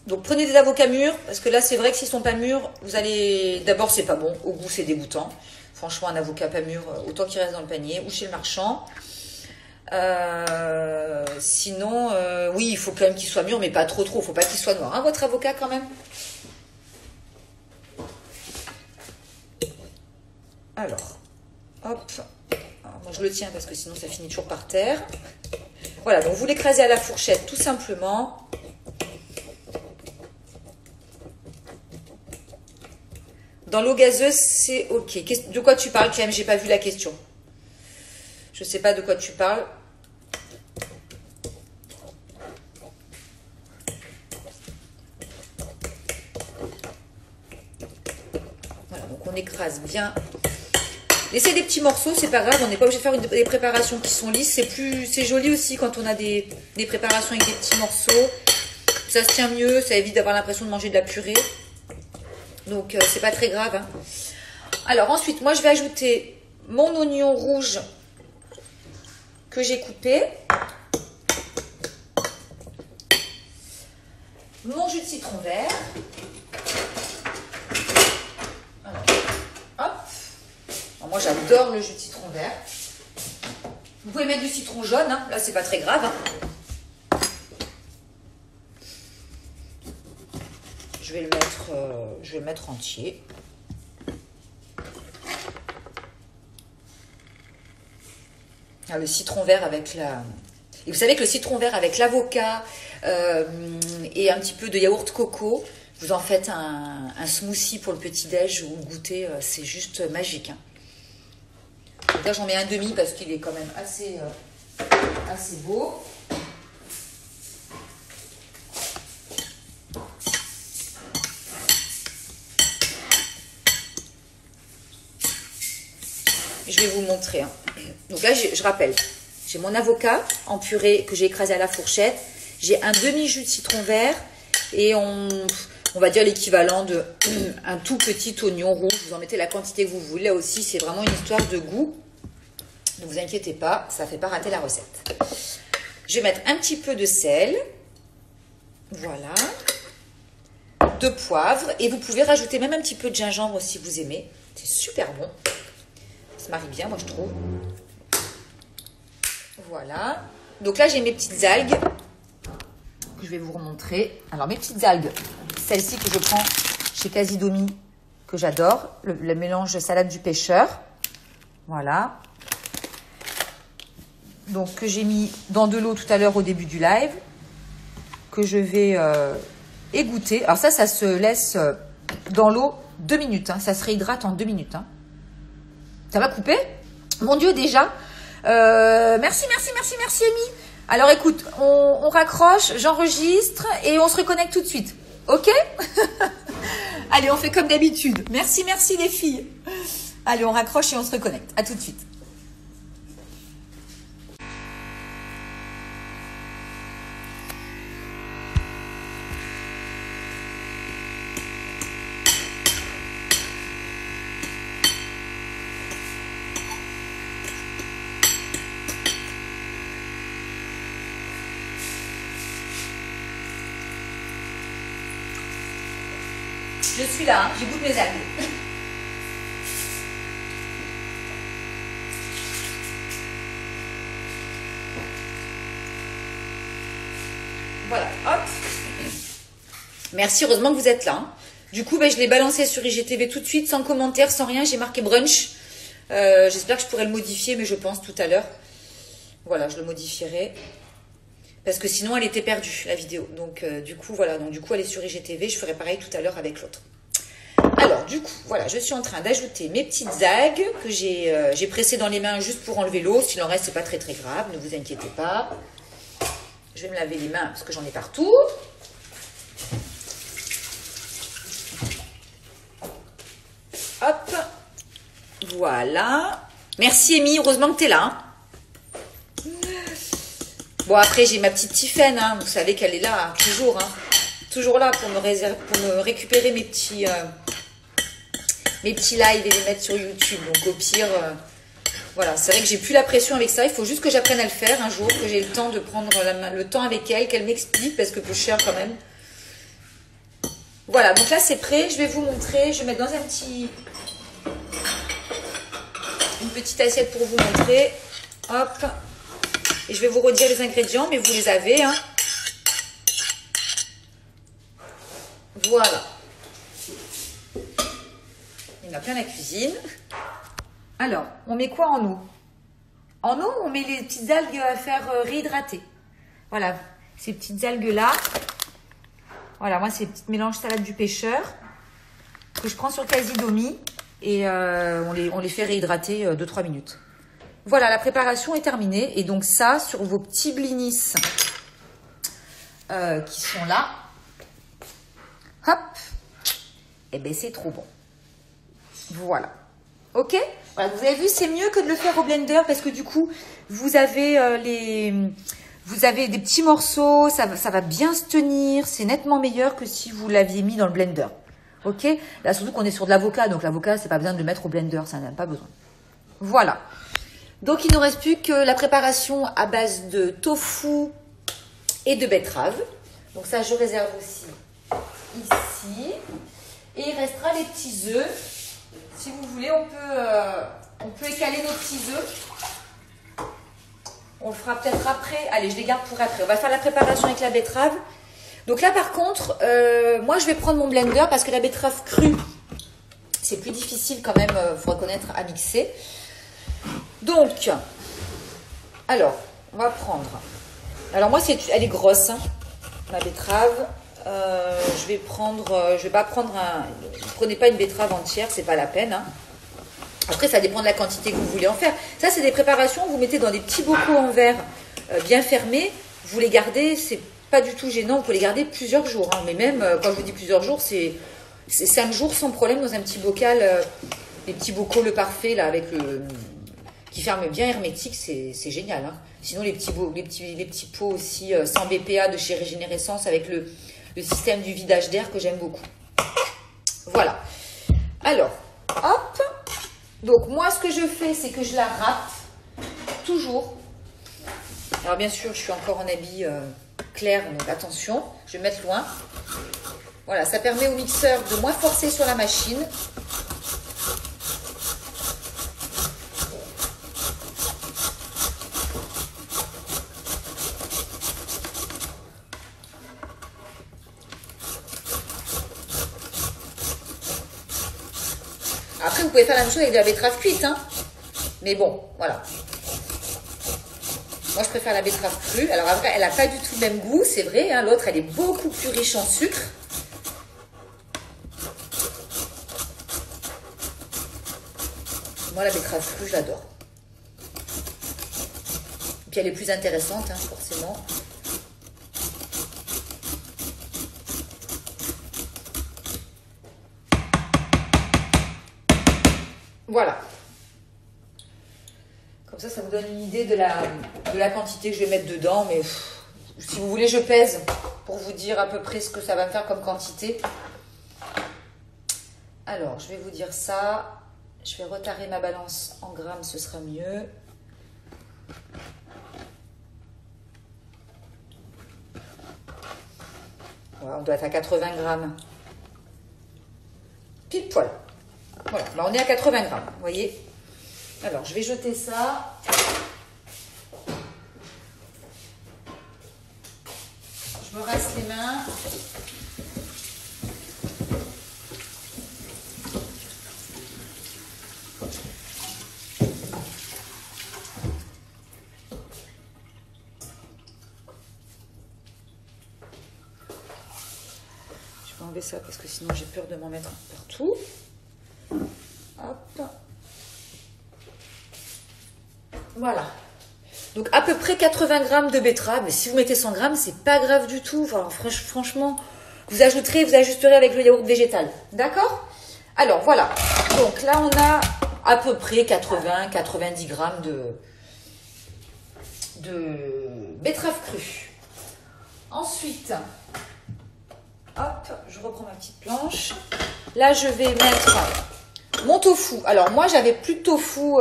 donc prenez des avocats mûrs, parce que là c'est vrai que s'ils sont pas mûrs, vous allez, d'abord c'est pas bon, au goût c'est dégoûtant. Franchement un avocat pas mûr, autant qu'il reste dans le panier ou chez le marchand. Sinon, oui il faut quand même qu'il soit mûr, mais pas trop, faut pas qu'il soit noir, hein, votre avocat quand même. Alors, hop, alors, moi je le tiens parce que sinon ça finit toujours par terre. Voilà, donc vous l'écrasez à la fourchette tout simplement. Dans l'eau gazeuse, c'est ok. De quoi tu parles, Clem? J'ai pas vu la question. Je sais pas de quoi tu parles. Voilà, donc on écrase bien. Laissez des petits morceaux, c'est pas grave, on n'est pas obligé de faire des préparations qui sont lisses. C'est joli aussi quand on a des préparations avec des petits morceaux. Ça se tient mieux, ça évite d'avoir l'impression de manger de la purée. Donc c'est pas très grave. Hein. Alors ensuite, moi je vais ajouter mon oignon rouge que j'ai coupé. Mon jus de citron vert. Alors, hop. Moi j'adore le jus de citron vert. Vous pouvez mettre du citron jaune, hein. Là c'est pas très grave. Hein. Je vais le mettre entier. Ah, le citron vert avec la... Et vous savez que le citron vert avec l'avocat et un petit peu de yaourt coco, vous en faites un smoothie pour le petit-déj ou le goûter, c'est juste magique. Hein. Là, j'en mets un demi parce qu'il est quand même assez beau. Je vais vous montrer. Hein. Donc là, je rappelle, j'ai mon avocat en purée que j'ai écrasé à la fourchette. J'ai un demi-jus de citron vert et on va dire l'équivalent de un tout petit oignon rouge. Vous en mettez la quantité que vous voulez. Là aussi, c'est vraiment une histoire de goût. Ne vous inquiétez pas, ça ne fait pas rater la recette. Je vais mettre un petit peu de sel. Voilà. De poivre. Et vous pouvez rajouter même un petit peu de gingembre si vous aimez. C'est super bon. Ça se marie bien, moi, je trouve. Voilà. Donc là, j'ai mes petites algues que je vais vous remontrer. Alors, mes petites algues, celles-ci que je prends chez Casidomi, que j'adore. Le mélange salade du pêcheur. Voilà. Donc, que j'ai mis dans de l'eau tout à l'heure au début du live. Que je vais égoutter. Alors ça se laisse dans l'eau 2 minutes. Hein. Ça se réhydrate en 2 minutes. Hein. Ça va couper? Mon Dieu, déjà. Merci, Amy. Alors, écoute, on raccroche, j'enregistre et on se reconnecte tout de suite. Ok? Allez, on fait comme d'habitude. Merci les filles. Allez, on raccroche et on se reconnecte. À tout de suite. Je suis là, hein, j'écoute mes algues. Voilà, hop. Merci, heureusement que vous êtes là. Hein. Du coup, je l'ai balancé sur IGTV tout de suite, sans commentaire, sans rien. J'ai marqué brunch. J'espère que je pourrai le modifier, mais je pense tout à l'heure. Voilà, je le modifierai. Parce que sinon, elle était perdue, la vidéo. Donc, du coup, voilà. Donc, du coup, elle est sur IGTV. Je ferai pareil tout à l'heure avec l'autre. Alors, du coup, voilà, je suis en train d'ajouter mes petites algues que j'ai pressées dans les mains juste pour enlever l'eau. S'il en reste, c'est pas très très grave. Ne vous inquiétez pas. Je vais me laver les mains parce que j'en ai partout. Hop. Voilà. Merci, Amy. Heureusement que tu es là. Hein. Bon, après, j'ai ma petite Tiffaine. Hein. Vous savez qu'elle est là, hein, toujours. Hein. Toujours là pour me récupérer mes petits lives et les mettre sur YouTube. Donc, au pire, voilà. C'est vrai que j'ai plus la pression avec ça. Il faut juste que j'apprenne à le faire un jour, que j'ai le temps de prendre le temps avec elle, qu'elle m'explique, parce que peu cher quand même. Voilà. Donc là, c'est prêt. Je vais vous montrer. Je vais mettre dans une petite assiette pour vous montrer. Hop. Et je vais vous redire les ingrédients, mais vous les avez. Hein. Voilà. Il y en a plein la cuisine. Alors, on met quoi en eau? En eau, on met les petites algues à faire réhydrater. Voilà, ces petites algues-là. Voilà, moi, c'est les petites mélanges salade du pêcheur que je prends sur Casidomi et on les fait réhydrater 2-3 minutes. Voilà, la préparation est terminée. Et donc ça, sur vos petits blinis qui sont là, hop, et bien c'est trop bon. Voilà. Ok? Voilà, vous avez vu, c'est mieux que de le faire au blender parce que du coup, vous avez des petits morceaux, ça va bien se tenir. C'est nettement meilleur que si vous l'aviez mis dans le blender. Ok? Là, surtout qu'on est sur de l'avocat, donc l'avocat, c'est pas besoin de le mettre au blender, ça n'a pas besoin. Voilà. Donc, il ne nous reste plus que la préparation à base de tofu et de betterave. Donc ça, je réserve aussi ici. Et il restera les petits œufs. Si vous voulez, on peut écaler nos petits œufs. On le fera peut-être après. Allez, je les garde pour après. On va faire la préparation avec la betterave. Donc là, par contre, moi, je vais prendre mon blender parce que la betterave crue, c'est plus difficile quand même, il faut reconnaître, à mixer. Donc, alors, on va prendre. Alors moi, elle est grosse, hein, ma betterave. Je vais pas prendre ne prenez pas une betterave entière, c'est pas la peine. Hein. Après, ça dépend de la quantité que vous voulez en faire. Ça, c'est des préparations, vous mettez dans des petits bocaux en verre bien fermés. Vous les gardez, c'est pas du tout gênant, vous pouvez les garder plusieurs jours. Hein. Mais même, quand je vous dis plusieurs jours, c'est 5 jours sans problème dans un petit bocal. Les petits bocaux, le parfait, là, avec qui ferme bien hermétique, c'est génial. Hein. Sinon, les petits pots aussi sans BPA de chez Régénérescence avec le système du vidage d'air que j'aime beaucoup. Voilà. Alors, hop. Donc, moi, ce que je fais, c'est que je la râpe toujours. Alors, bien sûr, je suis encore en habit clair, donc attention, je vais mettre loin. Voilà, ça permet au mixeur de moins forcer sur la machine. Après, vous pouvez faire la même chose avec de la betterave cuite, hein. Mais bon, voilà. Moi, je préfère la betterave crue. Alors après, elle n'a pas du tout le même goût, c'est vrai. Hein. L'autre, elle est beaucoup plus riche en sucre. Moi, la betterave crue, je l'adore. Puis elle est plus intéressante, hein, forcément. Voilà. Comme ça vous donne une idée de la quantité que je vais mettre dedans. Mais si vous voulez, je pèse pour vous dire à peu près ce que ça va me faire comme quantité. Alors, je vais vous dire ça. Je vais retarer ma balance en grammes, ce sera mieux. Voilà, on doit être à 80 grammes. Pile poil. Voilà, bah on est à 80 grammes, vous voyez. Alors, je vais jeter ça. Je me rince les mains. enlever ça parce que sinon j'ai peur de m'en mettre partout. Hop. Voilà. Donc à peu près 80 grammes de betterave. Mais si vous mettez 100 grammes, c'est pas grave du tout. Enfin, franchement, vous ajusterez avec le yaourt végétal. D'accord? Alors voilà. Donc là, on a à peu près 80-90 grammes de betterave crue. Ensuite, hop, je reprends ma petite planche. Là, je vais mettre mon tofu. Alors moi, j'avais plus de tofu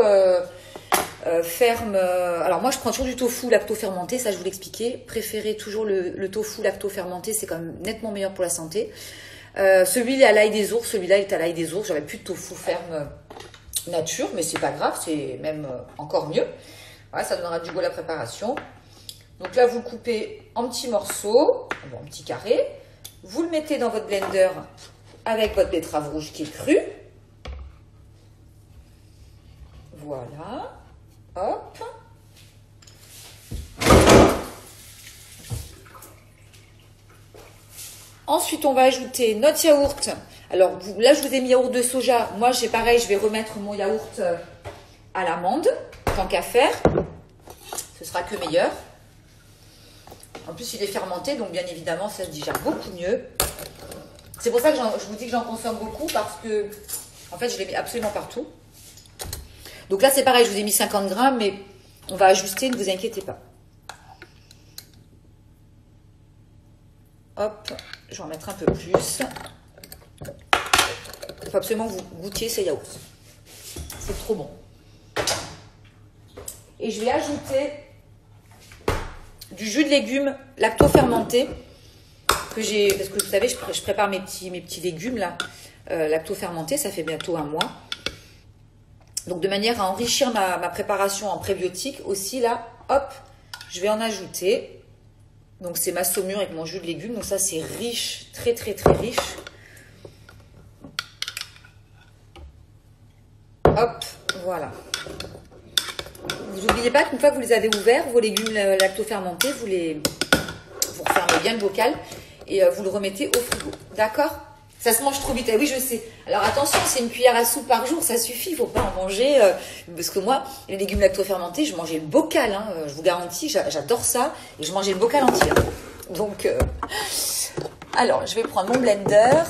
ferme. Alors moi, je prends toujours du tofu lacto-fermenté, ça je vous l'expliquais. Préférez toujours le tofu lacto-fermenté, c'est quand même nettement meilleur pour la santé. Celui-là est à l'ail des ours, celui-là est à l'ail des ours. J'avais plus de tofu ferme nature, mais c'est pas grave, c'est même encore mieux. Voilà, ça donnera du goût à la préparation. Donc là, vous le coupez en petits morceaux, en petits carrés. Vous le mettez dans votre blender avec votre betterave rouge qui est crue. Voilà. Hop. Ensuite, on va ajouter notre yaourt. Alors là, je vous ai mis yaourt de soja. Moi, j'ai pareil, je vais remettre mon yaourt à l'amande, tant qu'à faire. Ce sera que meilleur. En plus, il est fermenté, donc bien évidemment, ça se digère beaucoup mieux. C'est pour ça que je vous dis que j'en consomme beaucoup, parce que, en fait, je les mets absolument partout. Donc là, c'est pareil, je vous ai mis 50 grammes, mais on va ajuster, ne vous inquiétez pas. Hop, je vais en mettre un peu plus. Il faut absolument que vous goûtiez ces yaourts. C'est trop bon. Et je vais ajouter du jus de légumes lacto-fermenté que j'ai, parce que vous savez, je prépare mes petits légumes là, lacto-fermentés, ça fait bientôt un mois. Donc de manière à enrichir ma préparation en prébiotiques aussi là, hop, je vais en ajouter. Donc c'est ma saumure avec mon jus de légumes, donc ça c'est riche, très très très riche. Hop, voilà. Vous n'oubliez pas qu'une fois que vous les avez ouverts, vos légumes lacto-fermentés, vous refermez bien le bocal et vous le remettez au frigo. D'accord? Ça se mange trop vite. Oui, je sais. Alors attention, c'est une cuillère à soupe par jour, ça suffit. Il ne faut pas en manger. Parce que moi, les légumes lacto-fermentés, je mangeais le bocal. Hein, je vous garantis, j'adore ça. Et je mangeais le bocal entier. Hein. Donc, alors, je vais prendre mon blender.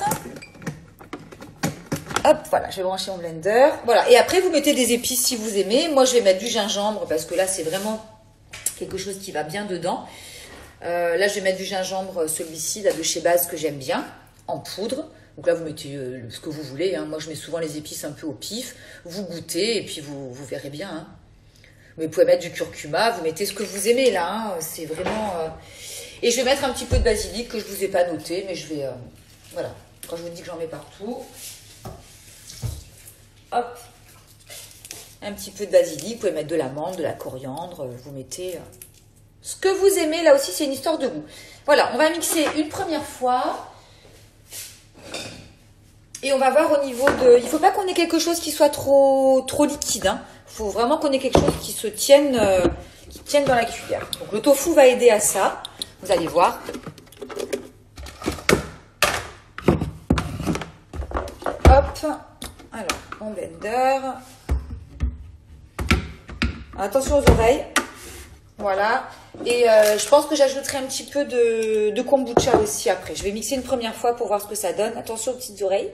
Hop, voilà, je vais brancher mon blender. Voilà, et après, vous mettez des épices si vous aimez. Moi, je vais mettre du gingembre parce que là, c'est vraiment quelque chose qui va bien dedans. Là, je vais mettre du gingembre, celui-ci, là, de chez Base, que j'aime bien, en poudre. Donc là, vous mettez ce que vous voulez. Hein. Moi, je mets souvent les épices un peu au pif. Vous goûtez et puis vous verrez bien. Hein. Mais vous pouvez mettre du curcuma, vous mettez ce que vous aimez là. Hein. C'est vraiment... Et je vais mettre un petit peu de basilic que je ne vous ai pas noté, mais je vais... voilà, quand je vous dis que j'en mets partout... Hop, un petit peu de basilic, vous pouvez mettre de l'amande, de la coriandre, vous mettez ce que vous aimez, là aussi c'est une histoire de goût. Voilà, on va mixer une première fois et on va voir au niveau de... Il ne faut pas qu'on ait quelque chose qui soit trop liquide, hein. Il faut vraiment qu'on ait quelque chose qui se tienne, dans la cuillère. Donc le tofu va aider à ça, vous allez voir. Hop. Alors, mon blender. Attention aux oreilles. Voilà. Et je pense que j'ajouterai un petit peu de kombucha aussi après. Je vais mixer une première fois pour voir ce que ça donne. Attention aux petites oreilles.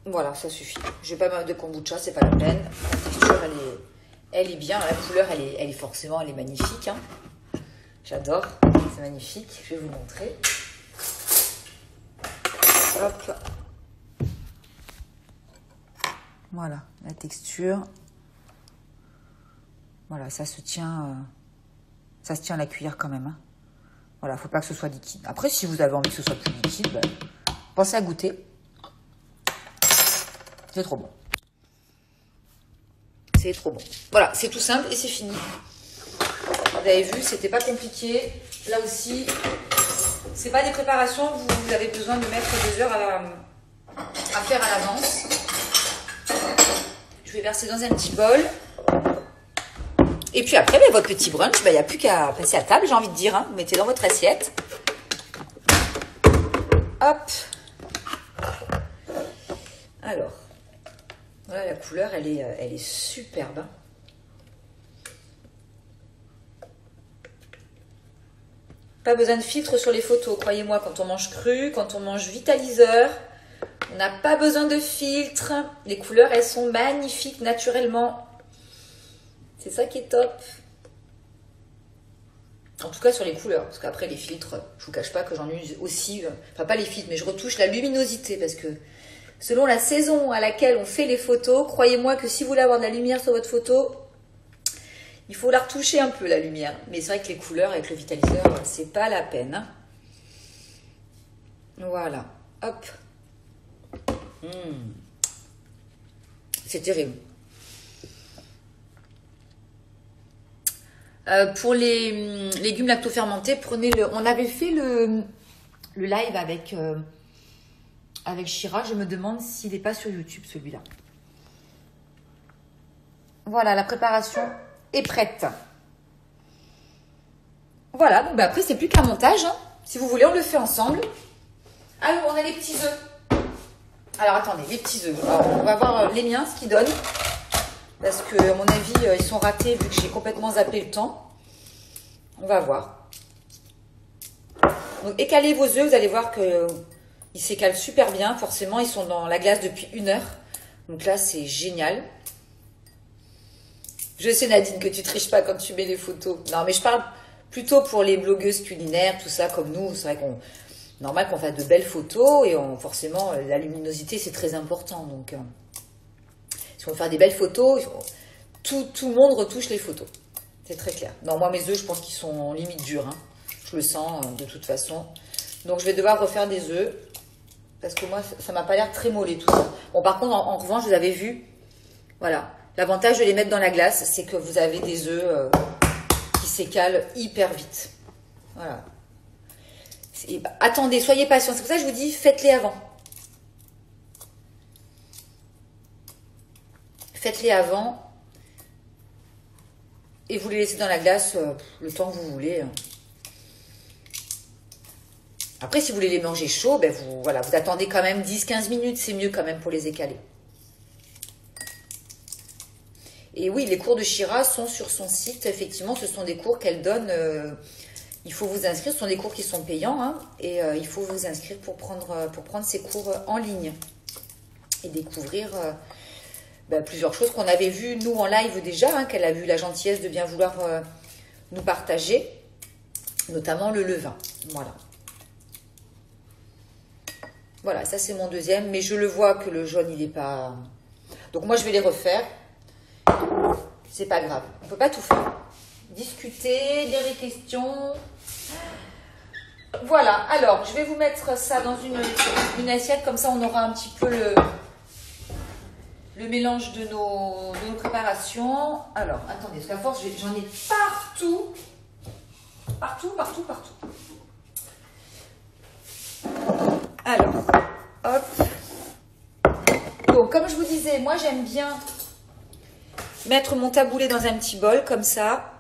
Voilà, ça suffit. Je vais pas mettre de kombucha, c'est pas la peine. La texture, elle est bien. La couleur, elle est forcément, elle est magnifique. Hein. J'adore. C'est magnifique. Je vais vous montrer. Hop. Voilà, la texture. Voilà, ça se tient à la cuillère quand même. Hein. Voilà, faut pas que ce soit liquide. Après, si vous avez envie que ce soit plus liquide, ben, pensez à goûter. C'est trop bon. C'est trop bon. Voilà, c'est tout simple et c'est fini. Vous avez vu, c'était pas compliqué. Là aussi, c'est pas des préparations que vous avez besoin de mettre des heures à faire à l'avance. Je vais verser dans un petit bol. Et puis après, ben, votre petit brunch, il n'y a plus qu'à passer à table, j'ai envie de dire. Hein. Vous mettez dans votre assiette. Hop. Alors, voilà la couleur, elle est superbe. Hein. Pas besoin de filtre sur les photos, croyez-moi, quand on mange cru, quand on mange vitaliseur, on n'a pas besoin de filtre. Les couleurs, elles sont magnifiques naturellement. C'est ça qui est top. En tout cas sur les couleurs, parce qu'après les filtres, je vous cache pas que j'en use aussi, enfin pas les filtres, mais je retouche la luminosité, parce que selon la saison à laquelle on fait les photos, croyez-moi que si vous voulez avoir de la lumière sur votre photo, il faut la retoucher un peu, la lumière. Mais c'est vrai que les couleurs avec le vitaliseur, c'est pas la peine. Voilà. Hop. C'est terrible. Pour les légumes lactofermentés, on avait fait le live avec Shira. Je me demande s'il n'est pas sur YouTube, celui-là. Voilà, la préparation est prête. Voilà, donc après c'est plus qu'un montage. Hein. Si vous voulez, on le fait ensemble. Alors, on a les petits œufs. Alors attendez, les petits œufs. Alors, on va voir les miens, ce qu'ils donnent. Parce que, à mon avis, ils sont ratés vu que j'ai complètement zappé le temps. On va voir. Donc, écalez vos œufs, vous allez voir qu'ils s'écalent super bien. Forcément, ils sont dans la glace depuis 1 heure. Donc là, c'est génial. Je sais, Nadine, que tu triches pas quand tu mets les photos. Non, mais je parle plutôt pour les blogueuses culinaires, tout ça, comme nous. C'est vrai normal qu'on fasse de belles photos et forcément, la luminosité, c'est très important. Donc, si on veut faire des belles photos, tout le monde retouche les photos. C'est très clair. Non, moi, mes œufs, je pense qu'ils sont limite durs. Hein. Je le sens de toute façon. Donc, je vais devoir refaire des œufs. Parce que moi, ça m'a pas l'air très mollet tout ça. Bon, par contre, en revanche, vous avez vu, voilà. L'avantage de les mettre dans la glace, c'est que vous avez des œufs qui s'écalent hyper vite. Voilà. Attendez, soyez patients. C'est pour ça que je vous dis, faites-les avant. Faites-les avant. Et vous les laissez dans la glace le temps que vous voulez. Après, si vous voulez les manger chauds, ben vous attendez quand même 10-15 minutes. C'est mieux quand même pour les écaler. Et oui, les cours de Shira sont sur son site. Effectivement, ce sont des cours qu'elle donne. Il faut vous inscrire. Ce sont des cours qui sont payants. Hein, et il faut vous inscrire pour prendre ces cours en ligne. Et découvrir plusieurs choses qu'on avait vues, nous, en live déjà. Hein, qu'elle a eu la gentillesse de bien vouloir nous partager. Notamment le levain. Voilà. Voilà, ça c'est mon deuxième. Mais je le vois que le jaune, il n'est pas... Donc moi, je vais les refaire. C'est pas grave, on peut pas tout faire. Discuter, lire les questions. Voilà, alors je vais vous mettre ça dans une assiette, comme ça on aura un petit peu le mélange de nos préparations. Alors, attendez, parce qu'à force j'en ai partout. Partout. Alors, hop. Donc, comme je vous disais, moi j'aime bien mettre mon taboulé dans un petit bol, comme ça.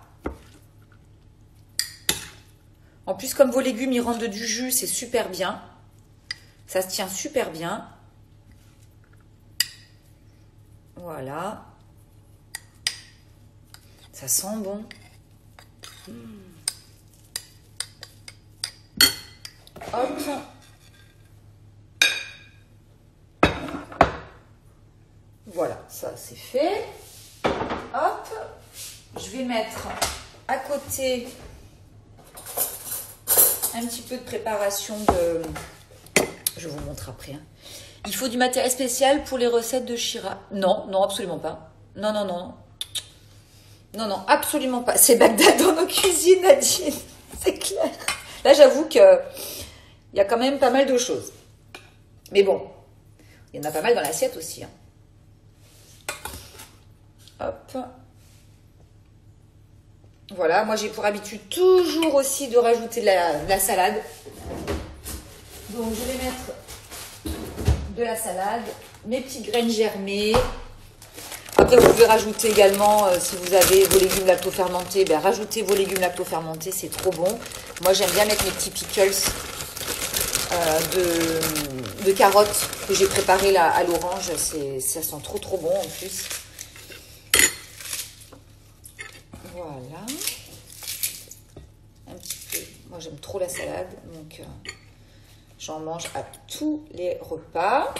En plus, comme vos légumes, ils rendent du jus, c'est super bien. Ça se tient super bien. Voilà. Ça sent bon. Hop. Voilà, ça c'est fait. Hop, je vais mettre à côté un petit peu de préparation de... Je vous montre après. Hein. Il faut du matériel spécial pour les recettes de Shira. Non, absolument pas. Non, absolument pas. C'est Bagdad dans nos cuisines, Nadine. C'est clair. Là, j'avoue qu'il y a quand même pas mal de choses. Mais bon, il y en a pas mal dans l'assiette aussi. Hein. Hop. Voilà, moi j'ai pour habitude toujours aussi de rajouter de la salade. Donc je vais mettre de la salade, mes petites graines germées. Après vous pouvez rajouter également, si vous avez vos légumes lacto-fermentés, ben, rajoutez vos légumes lacto-fermentés, c'est trop bon. Moi j'aime bien mettre mes petits pickles de carottes que j'ai préparé là à l'orange, ça sent trop bon en plus. Voilà. Un petit peu. Moi j'aime trop la salade, donc j'en mange à tous les repas.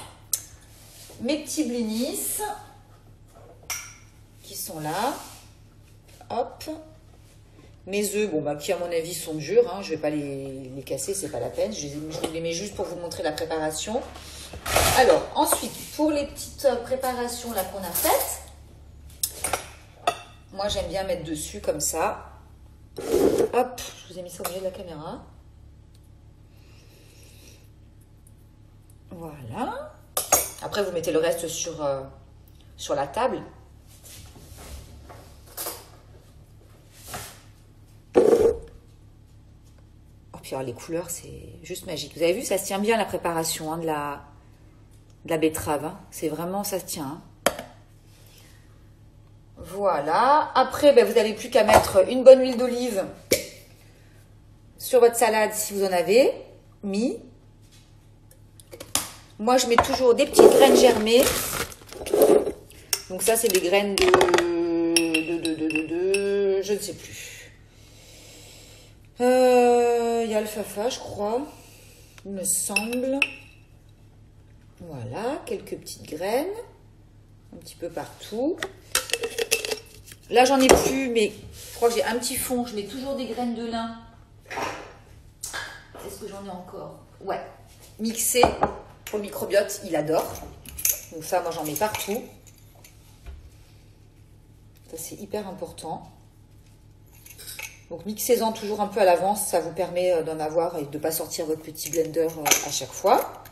Mes petits blinis qui sont là. Hop. Mes œufs, bon bah qui à mon avis sont durs, hein, je vais pas les casser, c'est pas la peine. Je vous les mets juste pour vous montrer la préparation. Alors ensuite, pour les petites préparations là qu'on a faites, moi j'aime bien mettre dessus comme ça. Hop, je vous ai mis ça au milieu de la caméra. Voilà. Après vous mettez le reste sur la table. Puis alors, les couleurs, c'est juste magique. Vous avez vu, ça se tient bien la préparation hein, de la betterave. Hein. C'est vraiment, ça se tient. Hein. Voilà. Après, ben, vous n'avez plus qu'à mettre une bonne huile d'olive sur votre salade si vous en avez mis. Moi, je mets toujours des petites graines germées. Donc ça, c'est des graines de je ne sais plus. Il y a alfalfa, je crois, il me semble. Voilà, quelques petites graines, un petit peu partout. Là, j'en ai plus, mais je crois que j'ai un petit fond. Je mets toujours des graines de lin. Est-ce que j'en ai encore? Ouais, mixé pour le microbiote, il adore. Donc ça, moi, j'en mets partout. Ça, c'est hyper important. Donc mixez-en toujours un peu à l'avance, ça vous permet d'en avoir et de ne pas sortir votre petit blender à chaque fois.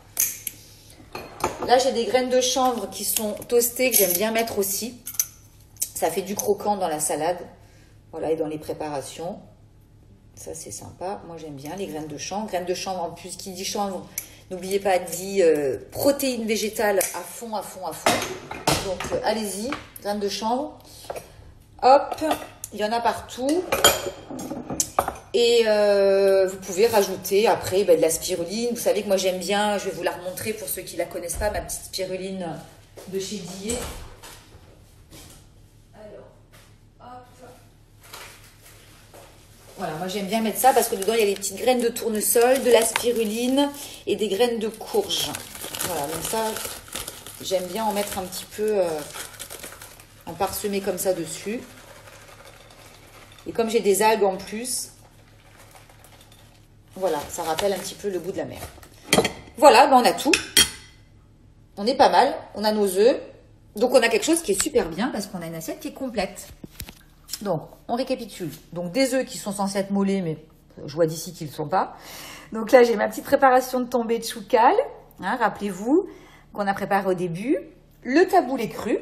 Là j'ai des graines de chanvre qui sont toastées que j'aime bien mettre aussi. Ça fait du croquant dans la salade, voilà, et dans les préparations. Ça c'est sympa, moi j'aime bien les graines de chanvre. Graines de chanvre en plus, qui dit chanvre, n'oubliez pas, dit protéines végétales à fond. Donc allez-y, graines de chanvre. Hop. Il y en a partout. Et vous pouvez rajouter après de la spiruline. Vous savez que moi j'aime bien, je vais vous la remontrer pour ceux qui ne la connaissent pas, ma petite spiruline de chez Dillet. Alors, hop. Voilà, moi j'aime bien mettre ça parce que dedans il y a les petites graines de tournesol, de la spiruline et des graines de courge. Voilà, donc ça, j'aime bien en mettre un petit peu, en parsemer comme ça dessus. Et comme j'ai des algues en plus, voilà, ça rappelle un petit peu le goût de la mer. Voilà, ben on a tout. On est pas mal. On a nos œufs. Donc on a quelque chose qui est super bien parce qu'on a une assiette qui est complète. Donc, on récapitule. Donc des œufs qui sont censés être mollets, mais je vois d'ici qu'ils ne le sont pas. Donc là, j'ai ma petite préparation de tombée de choucal. Hein, rappelez-vous qu'on a préparé au début. Le taboulé cru,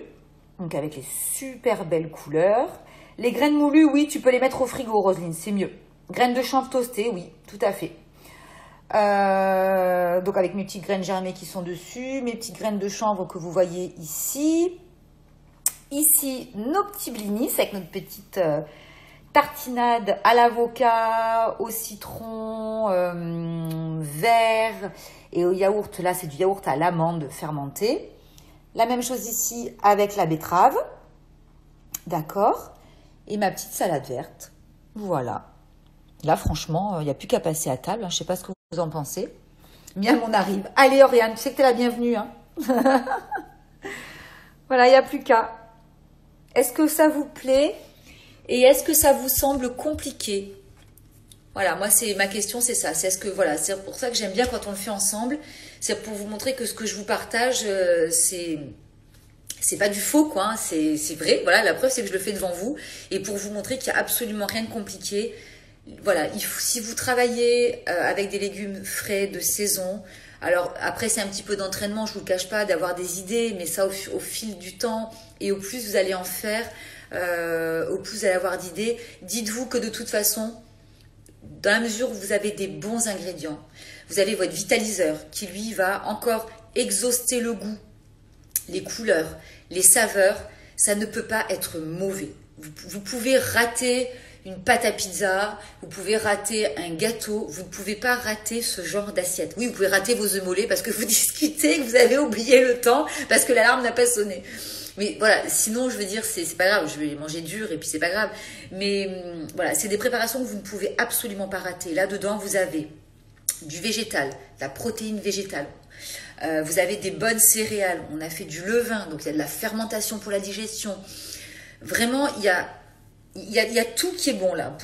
donc avec les super belles couleurs. Les graines moulues, oui, tu peux les mettre au frigo, Roselyne, c'est mieux. Graines de chanvre toastées, oui, tout à fait. Donc avec mes petites graines germées qui sont dessus, mes petites graines de chanvre que vous voyez ici. Ici, nos petits blinis avec notre petite tartinade à l'avocat, au citron vert et au yaourt. Là, c'est du yaourt à l'amande fermenté. La même chose ici avec la betterave. D'accord. Et ma petite salade verte. Voilà. Là, franchement, il n'y a plus qu'à passer à table. Hein. Je ne sais pas ce que vous en pensez. Miam, on arrive. Allez, Oriane, tu sais que tu es la bienvenue. Hein. Voilà, il n'y a plus qu'à. Est-ce que ça vous plaît? Et est-ce que ça vous semble compliqué? Voilà, moi, ma question, c'est ça. C'est pour ça que j'aime bien quand on le fait ensemble. C'est pour vous montrer que ce que je vous partage, c'est pas du faux, quoi. Hein. C'est vrai. Voilà, la preuve, c'est que je le fais devant vous. Et pour vous montrer qu'il n'y a absolument rien de compliqué. Voilà, si vous travaillez avec des légumes frais de saison, Alors après c'est un petit peu d'entraînement, je vous le cache pas, d'avoir des idées, mais ça au fil du temps et au plus vous allez en faire, au plus vous allez avoir d'idées. Dites-vous que de toute façon, dans la mesure où vous avez des bons ingrédients, vous avez votre vitaliseur qui lui va encore exhauster le goût, les couleurs, les saveurs, ça ne peut pas être mauvais. Vous pouvez rater une pâte à pizza, vous pouvez rater un gâteau, vous ne pouvez pas rater ce genre d'assiette. Oui, vous pouvez rater vos œufs mollets parce que vous discutez, que vous avez oublié le temps, parce que l'alarme n'a pas sonné. Mais voilà, sinon je veux dire, c'est pas grave, je vais manger dur et puis c'est pas grave. Mais voilà, c'est des préparations que vous ne pouvez absolument pas rater. Là-dedans, vous avez du végétal, de la protéine végétale. Vous avez des bonnes céréales, on a fait du levain, donc il y a de la fermentation pour la digestion. Vraiment, il y a tout qui est bon là.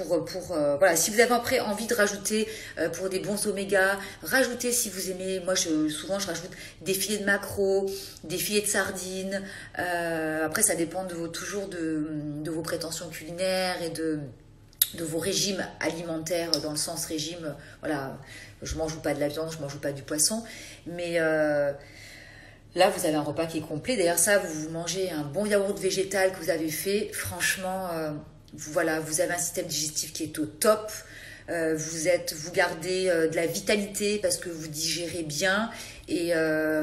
Voilà, si vous avez après envie de rajouter pour des bons oméga, rajoutez si vous aimez. Moi, souvent, je rajoute des filets de maquereau, des filets de sardines. Après, ça dépend toujours de vos prétentions culinaires et de vos régimes alimentaires, dans le sens régime, voilà, je ne mange pas de la viande, je ne mange pas du poisson, mais là vous avez un repas qui est complet. D'ailleurs ça, vous mangez un bon yaourt végétal que vous avez fait, franchement, voilà, vous avez un système digestif qui est au top. Vous gardez de la vitalité parce que vous digérez bien et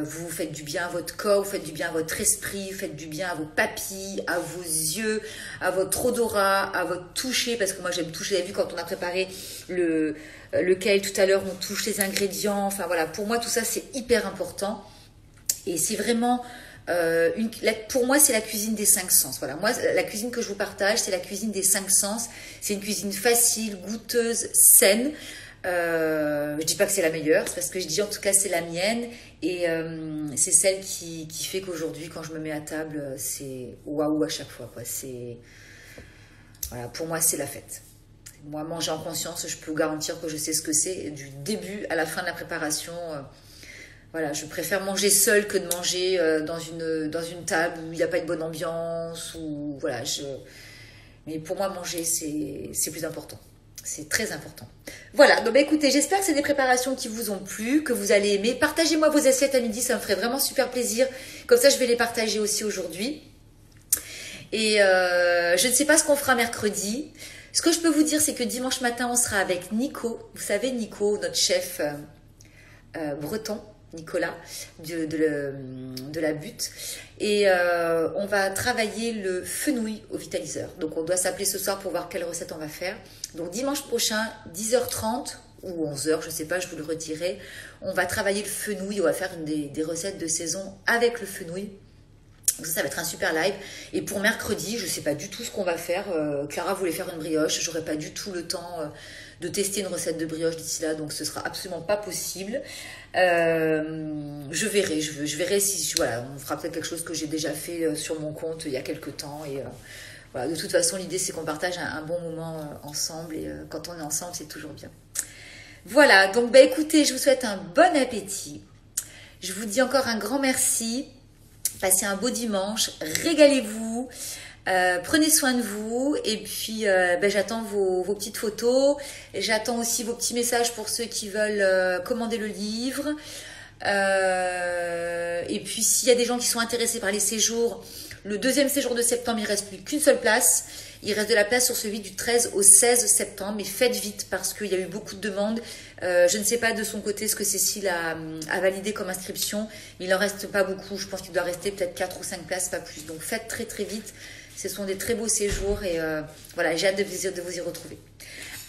vous faites du bien à votre corps, vous faites du bien à votre esprit, vous faites du bien à vos papilles, à vos yeux, à votre odorat, à votre toucher, parce que moi j'aime toucher. Vous avez vu quand on a préparé le kale tout à l'heure, on touche les ingrédients. Enfin voilà, pour moi tout ça c'est hyper important et c'est vraiment pour moi c'est la cuisine des 5 sens. Voilà, moi la cuisine que je vous partage c'est la cuisine des 5 sens. C'est une cuisine facile, goûteuse, saine. Je dis pas que c'est la meilleure, c'est parce que je dis en tout cas c'est la mienne et c'est celle qui fait qu'aujourd'hui quand je me mets à table c'est waouh à chaque fois quoi. Voilà, pour moi c'est la fête. Moi manger en conscience, je peux vous garantir que je sais ce que c'est du début à la fin de la préparation. Voilà, je préfère manger seule que de manger dans une table où il n'y a pas une bonne ambiance ou voilà. Mais pour moi manger c'est plus important. C'est très important. Voilà, donc écoutez, j'espère que c'est des préparations qui vous ont plu, que vous allez aimer. Partagez-moi vos assiettes à midi, ça me ferait vraiment super plaisir. Comme ça, je vais les partager aussi aujourd'hui. Et je ne sais pas ce qu'on fera mercredi. Ce que je peux vous dire, c'est que dimanche matin, on sera avec Nico. Vous savez, Nico, notre chef breton, Nicolas, de la Butte. Et on va travailler le fenouil au vitaliseur. Donc on doit s'appeler ce soir pour voir quelle recette on va faire. Donc dimanche prochain, 10h30 ou 11h, je ne sais pas, je vous le redirai. On va travailler le fenouil, on va faire des recettes de saison avec le fenouil. Donc ça va être un super live. Et pour mercredi, je ne sais pas du tout ce qu'on va faire. Clara voulait faire une brioche, je n'aurai pas du tout le temps de tester une recette de brioche d'ici là, donc ce sera absolument pas possible. Je verrai si voilà, on fera peut-être quelque chose que j'ai déjà fait sur mon compte il y a quelques temps et voilà, de toute façon l'idée c'est qu'on partage un bon moment ensemble et quand on est ensemble c'est toujours bien. Voilà, donc écoutez, je vous souhaite un bon appétit. Je vous dis encore un grand merci. Passez un beau dimanche, régalez-vous. Prenez soin de vous et puis j'attends vos petites photos, j'attends aussi vos petits messages pour ceux qui veulent commander le livre et puis s'il y a des gens qui sont intéressés par les séjours, le deuxième séjour de septembre il ne reste plus qu'une seule place, il reste de la place sur celui du 13 au 16 septembre, mais faites vite parce qu'il y a eu beaucoup de demandes. Je ne sais pas de son côté ce que Cécile a validé comme inscription, mais il n'en reste pas beaucoup, je pense qu'il doit rester peut-être 4 ou 5 places, pas plus, donc faites très très vite. Ce sont des très beaux séjours et voilà, j'ai hâte de vous y retrouver.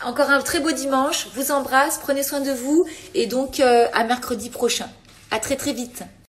Encore un très beau dimanche, je vous embrasse, prenez soin de vous et donc à mercredi prochain. À très très vite.